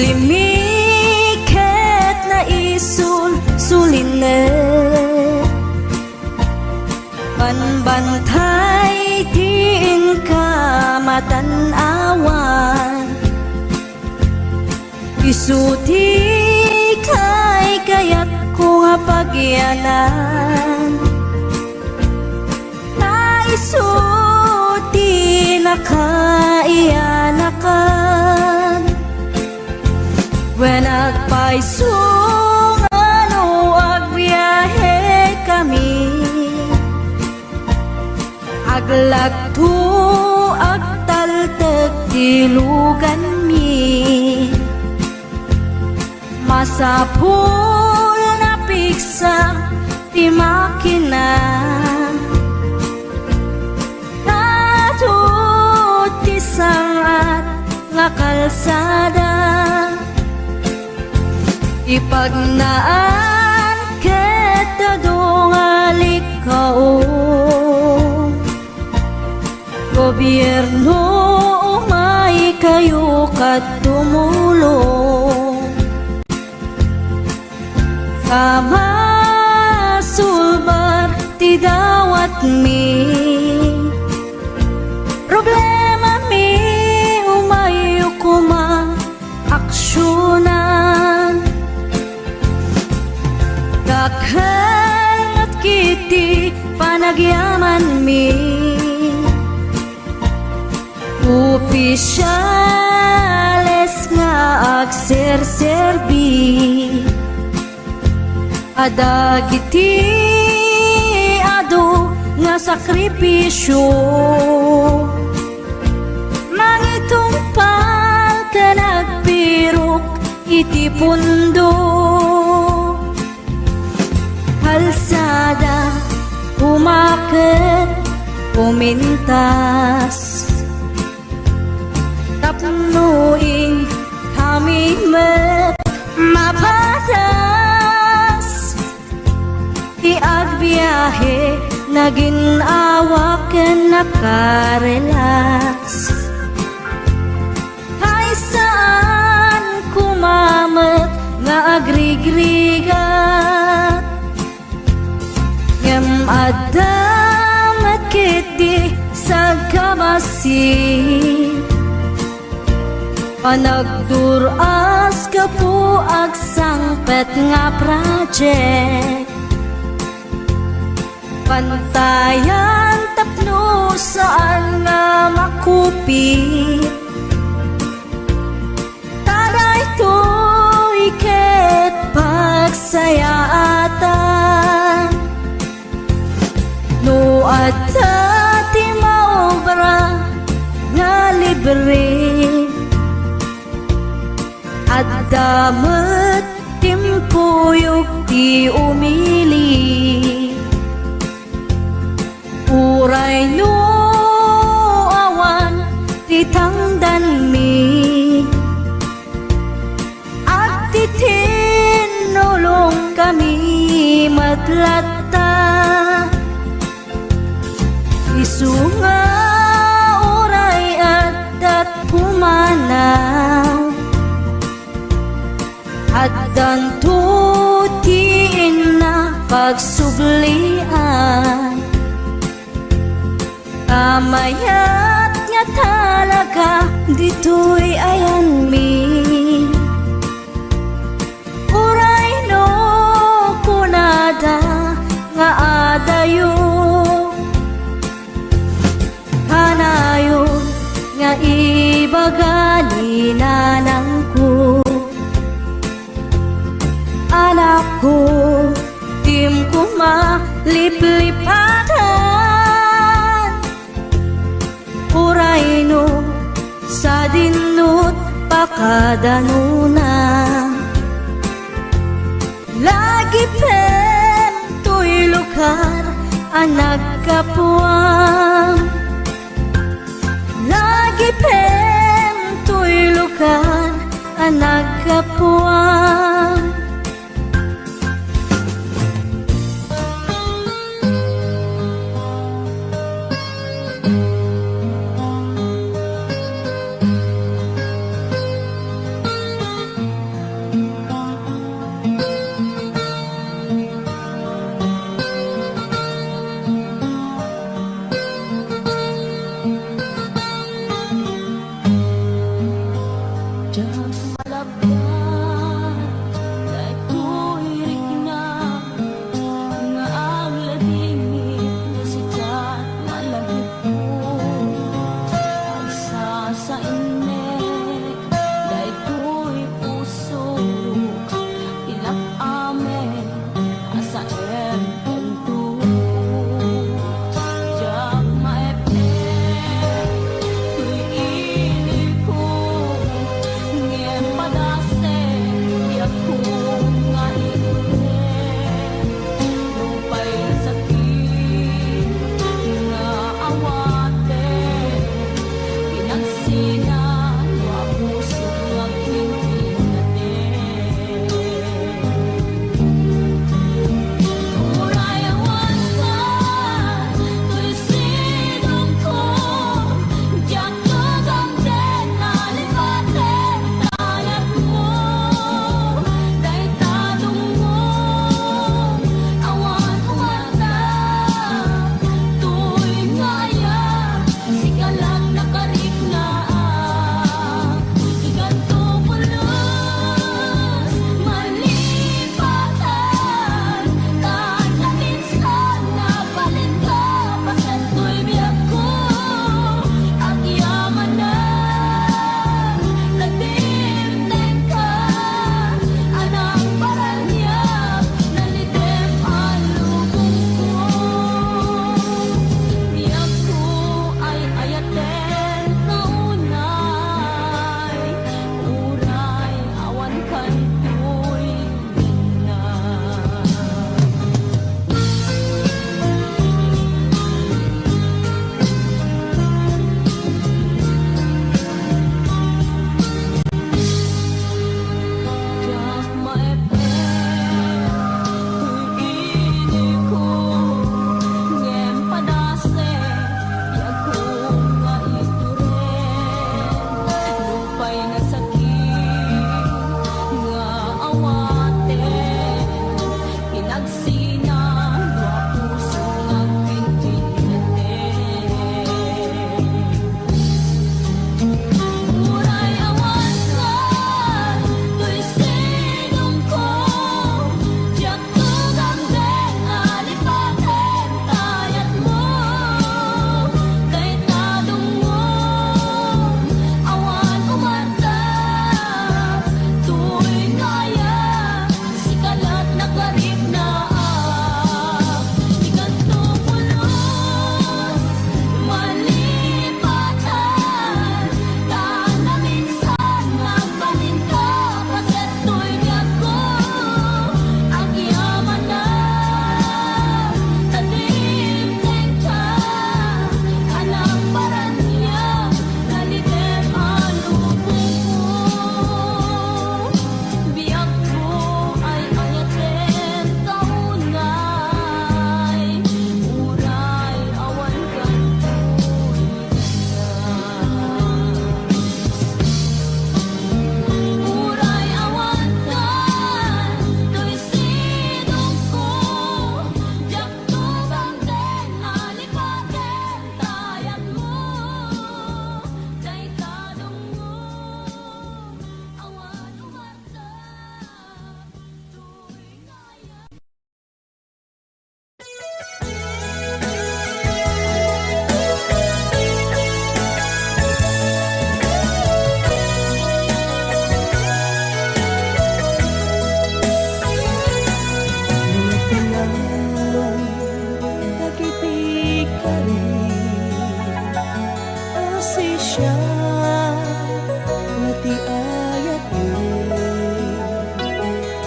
Ilimiket na isul suline, panbantay tiin ka matanawan, isuti kay kayak ko nga pagyanan, na isuti na kaiyanakan. When agpaisong ano agbiyahe kami, aglagto agtaltag dilugan mi, masapul na pigsa ti makina katut ti sangat nga kalsada ipagnaan ket dadungal ikaw gobyerno umay kayo kat tumulong kamasulbar ti dawat mi problema mi umayo kuma aksyonan kakhanat kiti panagyaman mi opisyales nga agserserbi adagiti ado nga sakripisyo mangitumpal ka nagpirok iti pundo kalsada umaket pumintas tapnuing kami met mapatas ti agbiyahe naginawa ken nakarelax hay saan kumamet nga agrigrigat ngem adamet kiti sa kabasi panagduras ka po agsangpet nga project pantayan tapno saan nga makupit taray to'y ket pagsayaatan no adda ti maobra nga libre at damat timpuyog ti umili uray no awan ti tangdan mi at ti tinulong kami matlatta isunga uray at pumanaw at danto tiin na pagsublian kamayat nga talaga dito'y ayan mi uray no kunada nga adayo hanayon nga ibagani nanangko anak ko, tim ko maliplipatan uray no sa dinut pakadanuna lagi pen to'y lugar ang nagkapuang lagi pen to'y lugar ang nagkapuang malabdan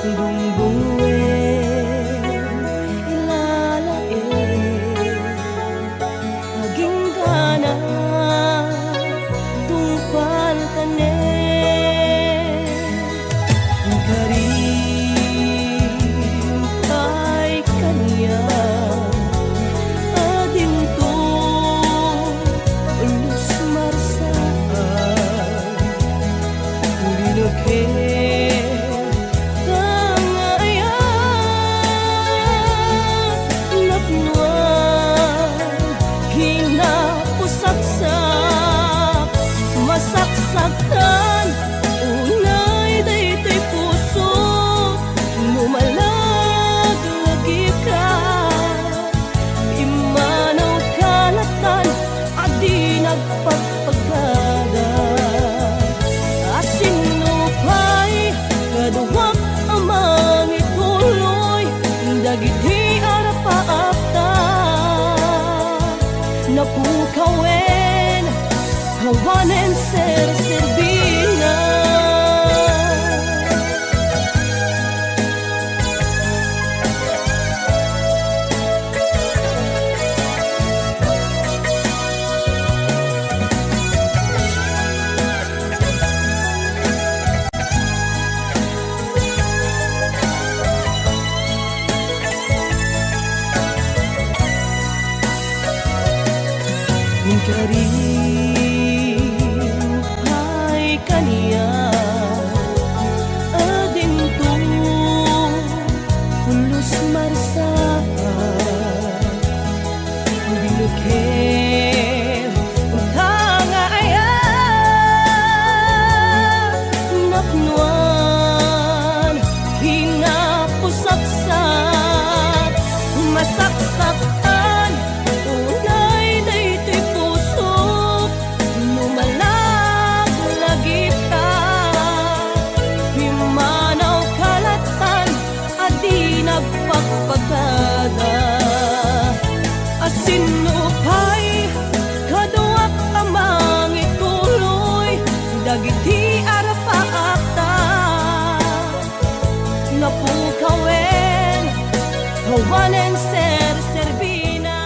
bumbungwen ilalain aging gana tungpal tanen karim kay kanya ading to ulus marsaan binuke masaksakan unay daytoy puso mumalag lagi ka imanaw kalatan adi nagpagpagada asinupay kaduwak amang ituloy dagiti arapaapta napukawen kawanen serbina karim ay kaniya ading to ulus marsaan binuke tanga ayan napnuan kinapusaksak masaksakan unay daytoy puso mumalag lagi ka himanaw kalatan adi nagpagpagada asinupay kaduwak amang ituloy dagiti arapaakta napukawen kawanen serbina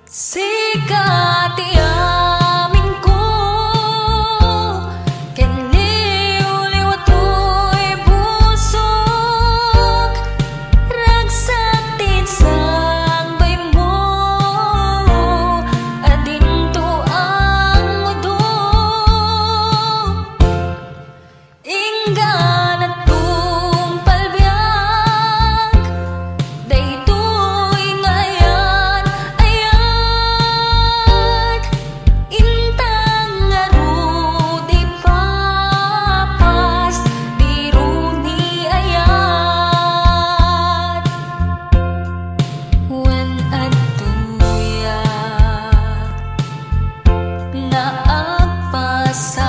Sikat iamin ko ken liw-liw ato'y busok ragsak din sang bay mo adinto ang mudo inggan at tumpalbiag daytoy ngayan ayat intang ngaro di papas biru ni ayat wen adtuya naagpasan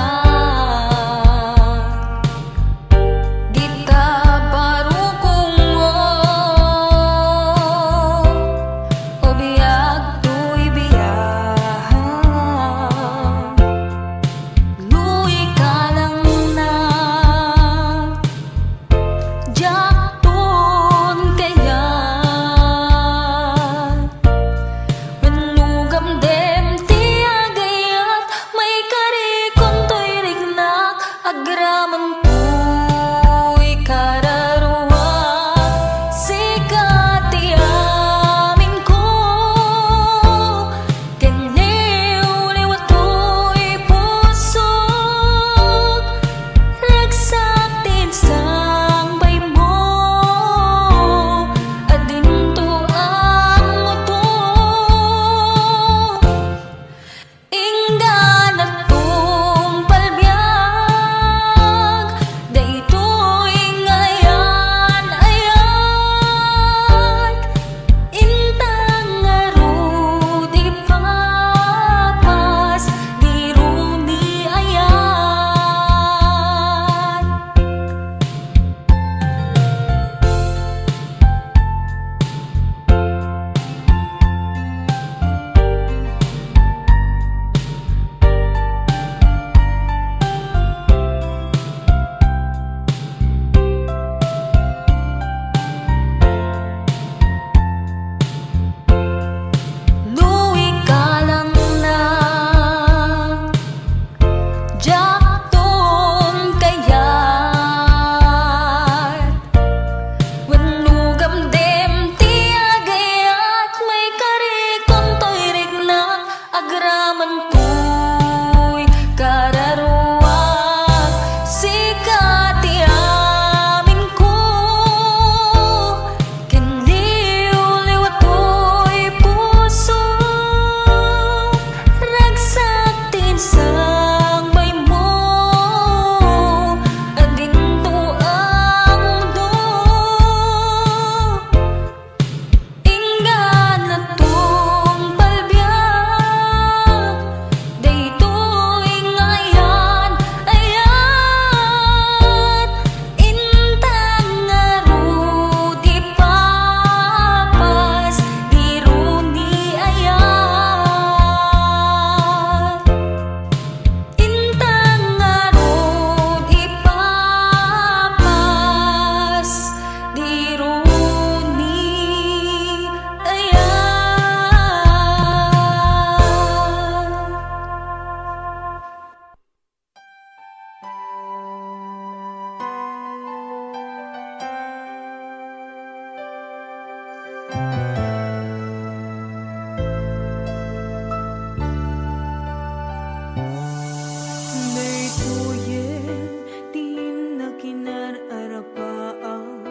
May tuyen din na kinararapaan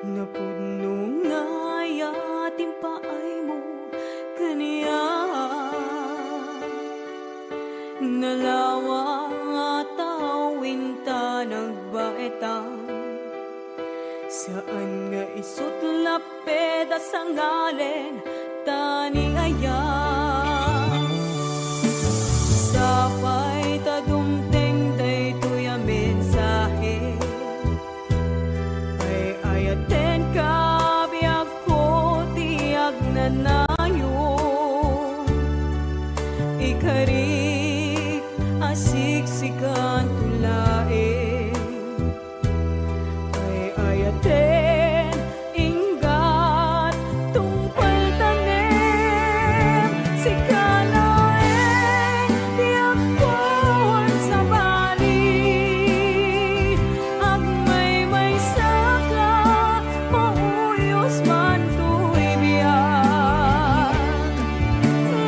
na puno nga yating paay mo kaniya nalawa nga tawin ta nagbaetang saan nga isut lapeda sa ngalen tani aya sapay ta dumteng daytoy a mensahe ay ayaten ka biag ko tiag nanayo ikarik asiksikan tulae ay ayaten inggat tungpal tanem si kalaeng diakwan sa bali agmay saka mauyos man tuy biyak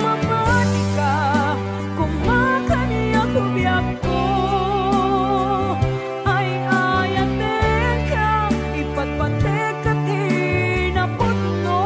mamati ka kung makaniyak biyak ko ay ayaten ka ipatpatek ka tinaputno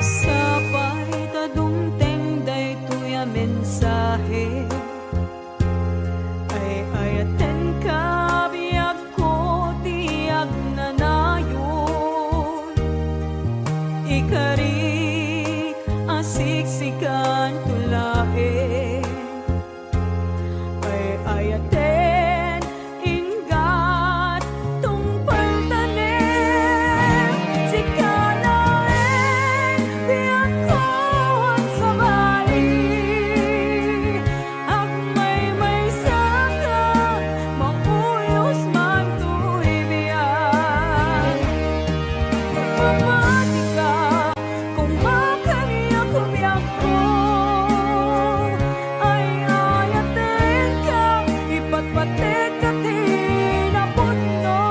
sapay ta dumteng daytoy a mensahe ay ayaten ka biag ko tiag nanayon ikarik asiksikan tulae ay ayaten ingat tungpal tanem si kalaeng biag ko sa bali agmay saka mauyos man tuy biyak mamati ka kung makaniyak biyak ko ay ayaten ka ipatpatek ka tinaputno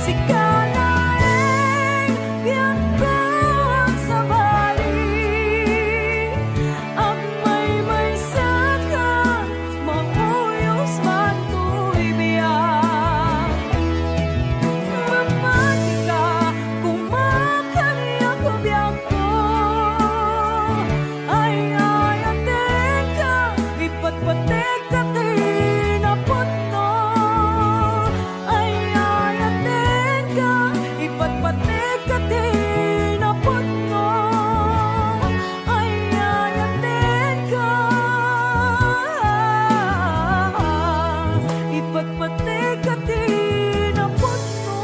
si kalaeng biyak ko sa bali agmay saka mauyos man tuy biyak mamati ka kung makaniyak biyak ko ay ayaten ka ipatpatek ka tinaputno ay ayaten ka ipatpatek ka tinaputno ay ayaten ka ipatpatek ka tinaputno.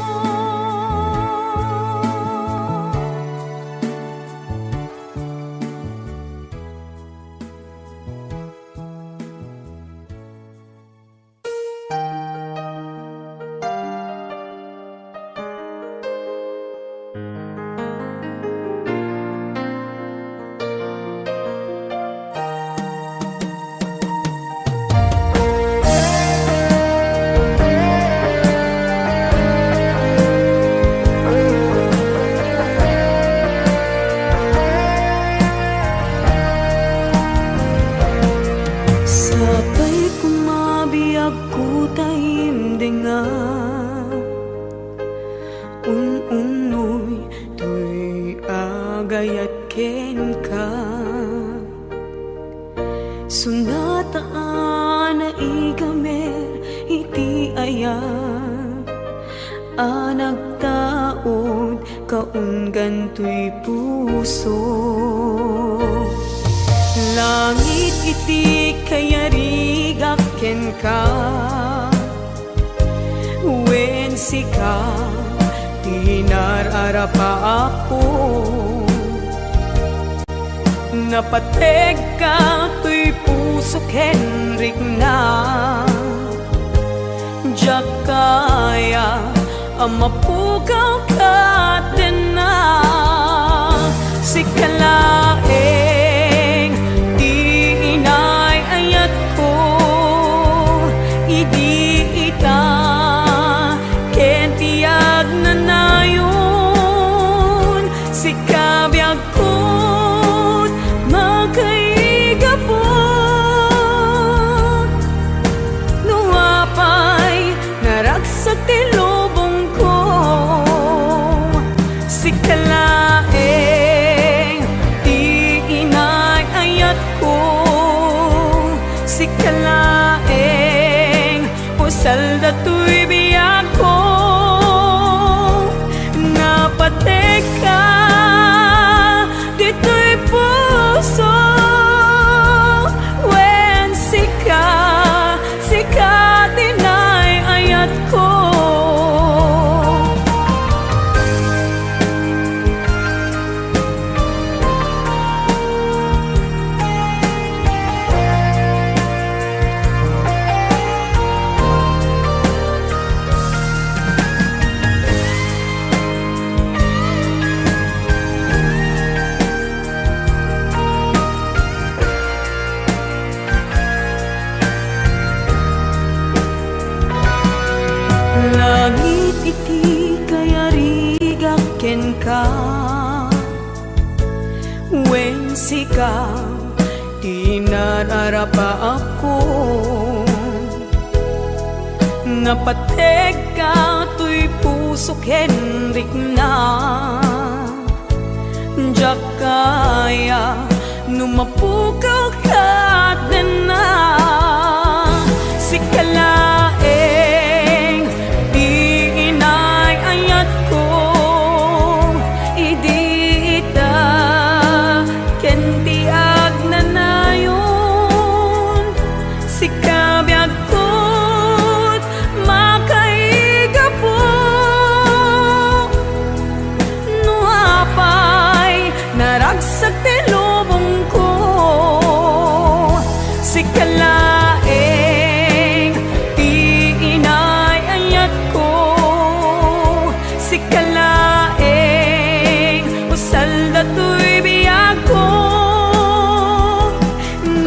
Sapay kumabiyag ko taimdenga unoy tuy agayat ken ka sunataan na igamer iti ayat anagtaod kaunggan tuy puso langit iti kayarigak ken ka wen sika ti
hinarara pa ako. Napateg ka to'y pusok Henrik na Diyak kaya ang mapugaw ka din na si kalaeng di inay ayat ko idi ita ken tiyag na nayon si kabiyag ko magkaigapon nuapay naragsak tilubong ko si kalaeng di inay ayat ko si kalaeng pusal dato'y biyak ko napatek ka dito'y puso when sika dinay ayat ko. Langit iti kaya rigaken ka when sika tinarara pa ako napateg ka to'y pusok Henrik na Diyak kaya numapukaw ka din na si kalaeng di inay ayat ko idi ita ken tiag na nayon si kabiyag ko't makaigapon nuapay naragsak tilubong ko si kalaeng di inay ayat ko si kalaeng usal dato'y biyak ko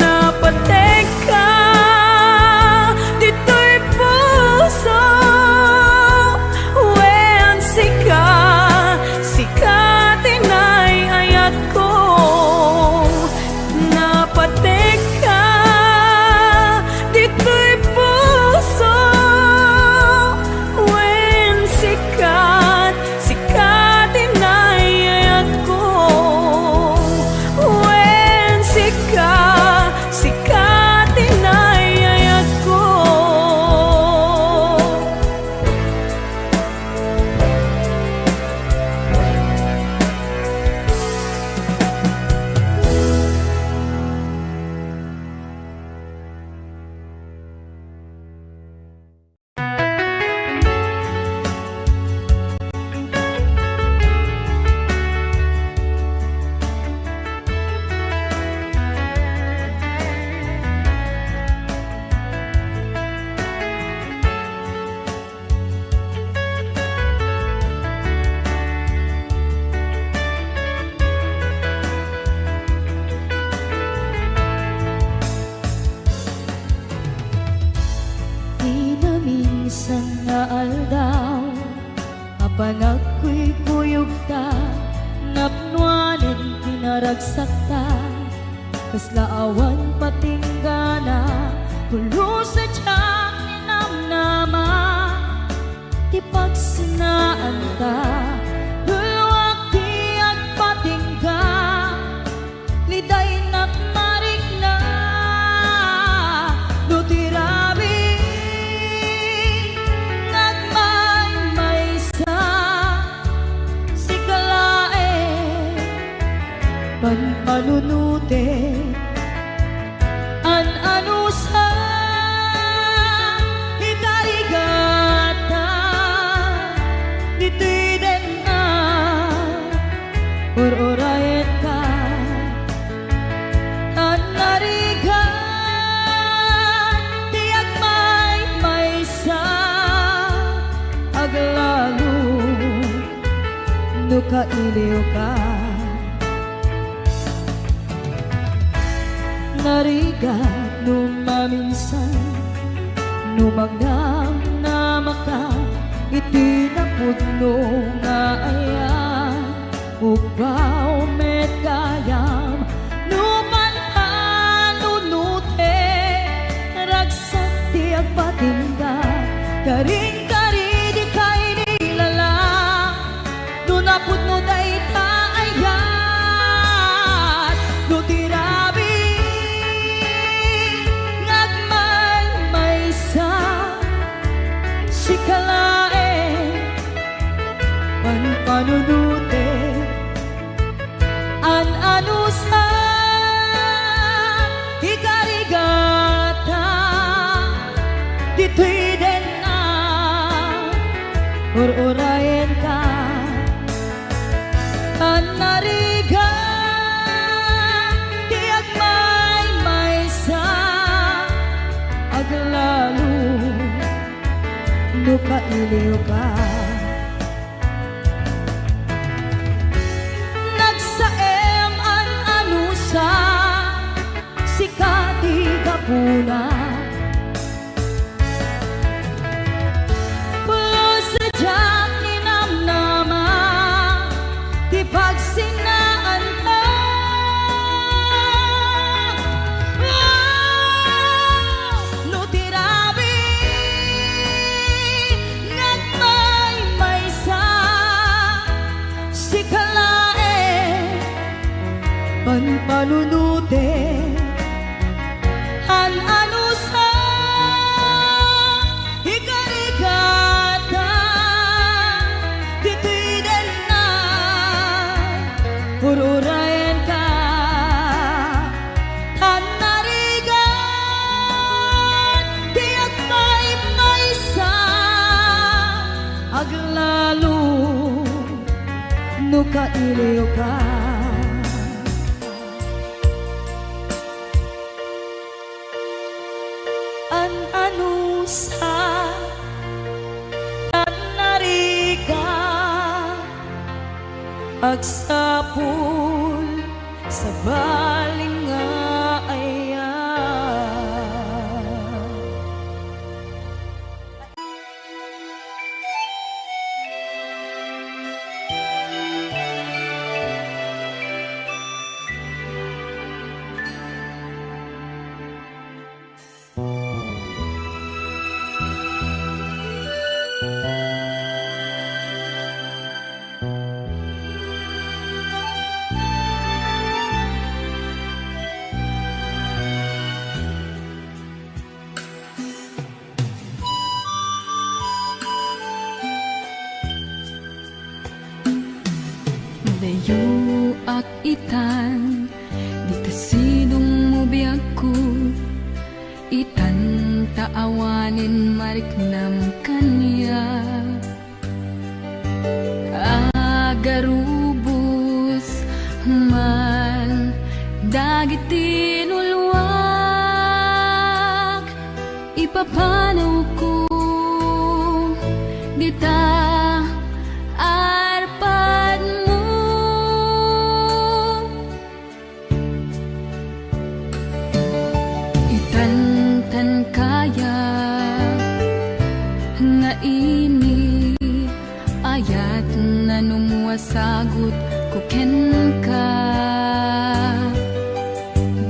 napateg ka dito'y puso when sika tinay ayat ko napateg ka dito'y puso when sika tinay ayat ko when sika tinay ayat ko.
Di na minsan nga aldaw apan ako'y kuyog ta napnuanan pinaragsak ta kaslaawan patinggana pulo sa tiyak ninamnama ti pagsinaan ta dulwag ti agpatingga liday nakmarik na no tirabi nagmaymaysa si kalaeng panpanunute an anusa ikarigata dito'y den no kailiw ka. Narigat no maminsan, no magnam na maka, iti napudno nga ayan, upaw met kayam, no mananunute, ragsak di agpatingga, karing-kari di kay nilala, no napudno day taayat, no tirabi, ngagman maysa, si kalae, panpanunute, an-anusa, ikarigata, dito'y din na, or-orayin ka, an-nariga, di agmay-maysa, aglalo, no kailiw ka. Nagsaem an-anusa, si Kati Kapuna, pulos sadyang ninamnama, di pagsinaan ka. No tirabi, nagmay-maysa, si kalae, panpanunute, an-anusa, ikarigata, dito'y din na, ururayan ka, an-narigat, di agmay-maysa, aglalo, no kailiw ka. An-anusa, an-nariga, agsapul sa baling nga ayan.
Layo ak itan, di kasidong mo biyag ko, itan taawanin mariknam kanya. Agarubos man dagit tinulwak, ipapanaw ko dita arpad mo. Itantan kaya nga ini ayat na numuwasagot ko ken ka.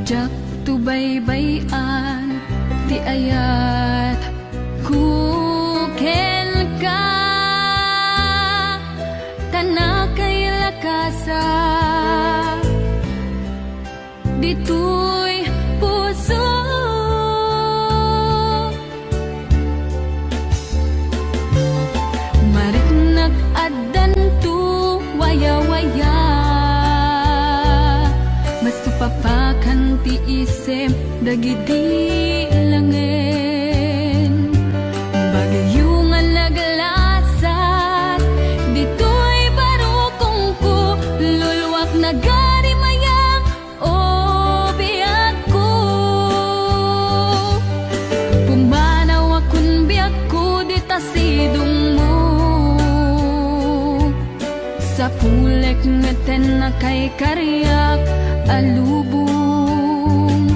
Jak tu baybayan ti ayat ku ken ka. Tanakay lakasa dito'y puso. Marit nag-adan tu waya-waya, masupapakan ti isem dagidi langen. Bagayo nga naglasat dito'y barukong ko, luluwak na gari mayang o biyak ko. Pumanaw akong biyak ko di tasidong mo, sa Sa pulek ngeten na kay kariyak alubong.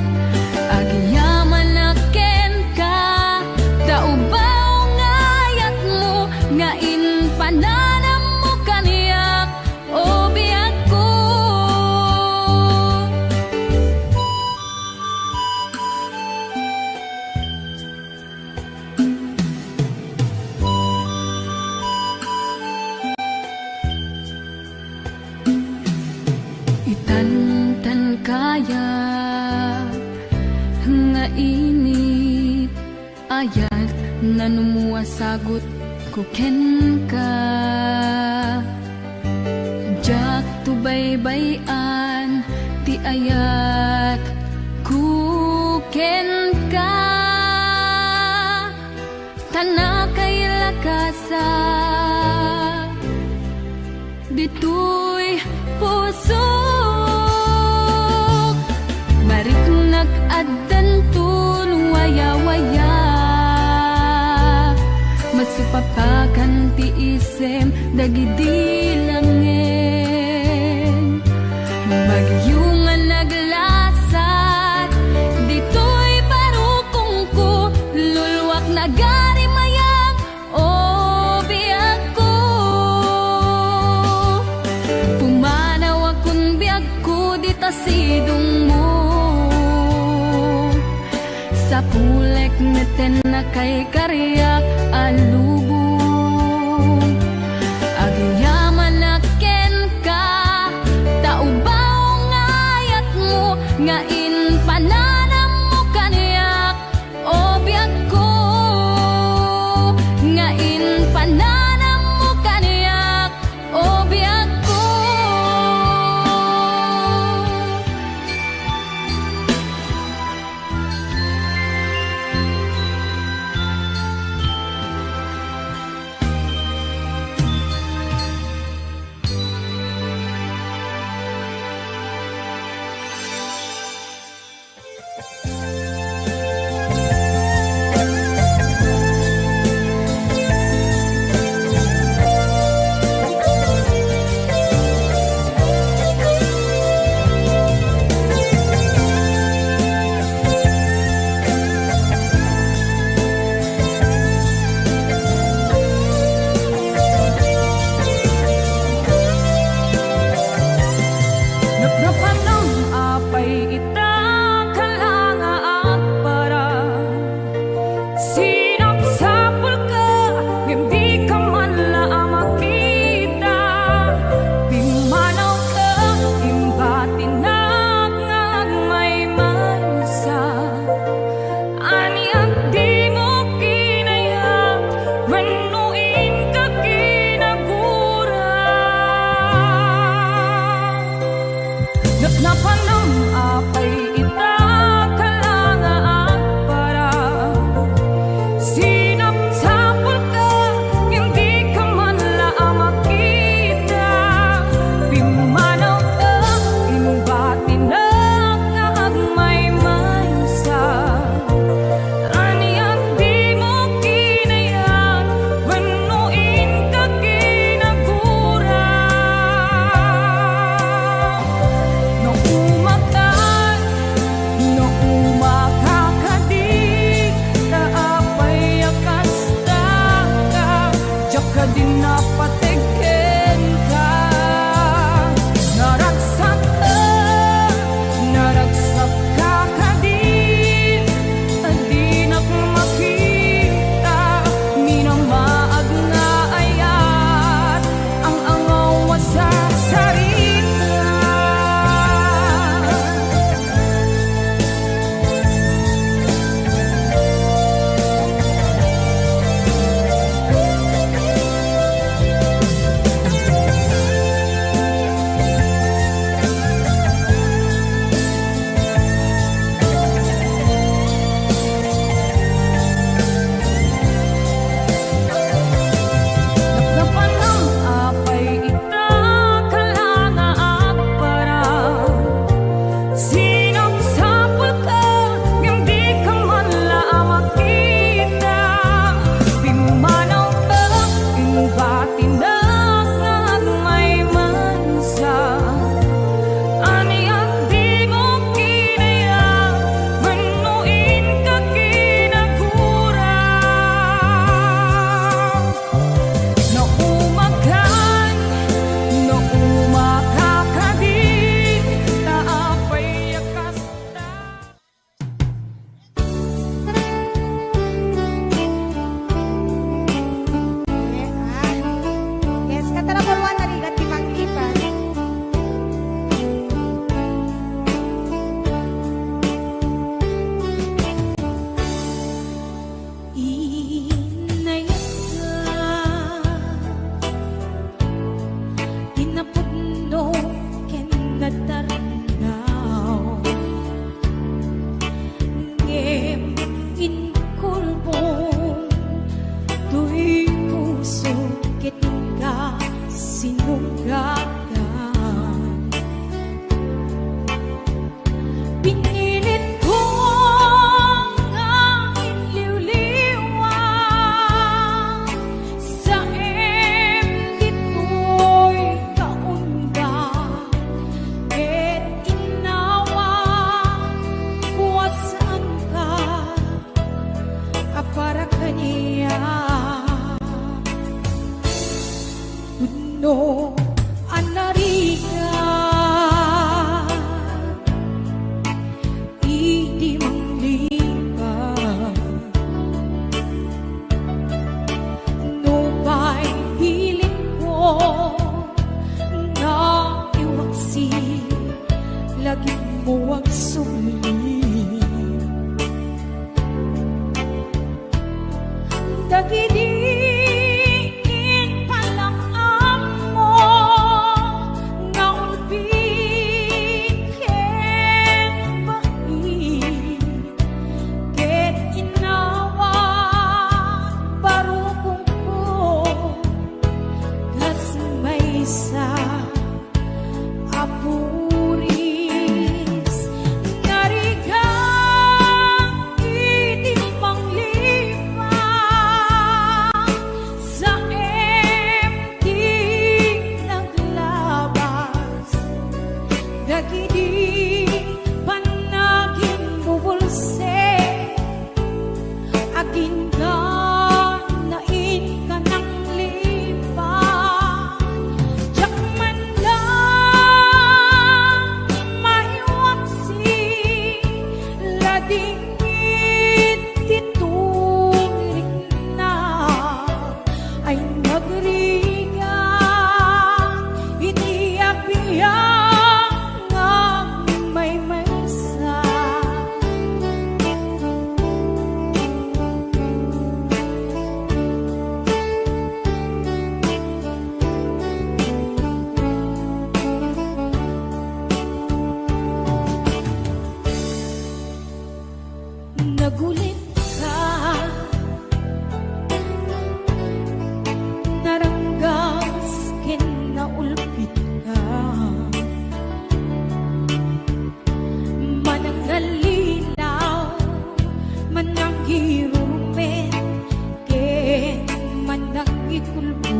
Agyaman na ken ka, taubaw ngayat mo, ngain pananam mo kaniyak, o biyak ko. Itan-tan kaya nga init ayat nanumuwa sagot ko ken ka. Jak tu baybayan ti ayat ku ken ka. Tana kay lakasa ditoy puso. Marik nag-addan tun waya-waya, masupapakan ti isem dagidi langin. Magyungan naglasat ditoy parukong ko, lulwak nagari mayang o biyak ko. Pumanaw akong biyak ko dita sidong mo. Sa pulek ngeten na kay kariyak alubong. Agyaman na ken ka, taubaw ngayat mo, ngain pananam mo kaniyak, o biyak ko. Ngain pananam mo kaniyak, o biyak ko. Nagnapanang apay ita kalanga at para sinapsapul ka, hindi ka man lang makita. Pimanaw ka, imbatinag ngag may mansa. Aniyak di mo kinaya, wenuin ka kinagura. Napanam apay ita kalanga at para sinapsapul ka, hindi ka man lang makita. Pimanaw ka, imbatinag ngag may mansa. Aniyak di mo kinaya, wenuin ka kinagura. No umatay, no umakakadik, taapay akasta ka, diyak ka din napatikin ka. Naragsak ka kadin, adinak makita, minamaag nga ayat, ang angaw sa sarita.
Tinapudno ken natarnaw ngem inkulbong tuy puso ket ka sinugatan pinilit ko ang inliwliwan sa dito'y kaunda ket inawa kuwasaan ka para kaniya no anariga idi manglipa no ba'y pilit ko na iwaksi lagi mo ang sumili dagidiin palang amo nga ulbik ken bai ket inawa barukong ko kasmay sa apuris narigang itimang sa empty naglabas dagidi panaging bubulse akin ka nain ka ng lipat jak man lang maiwaksi lading tituring na ay magriga itiapiyang ang may maysa nagulit ka naranggas ken naulpit ka mananggalilaw mananggirumen ken manangikulbo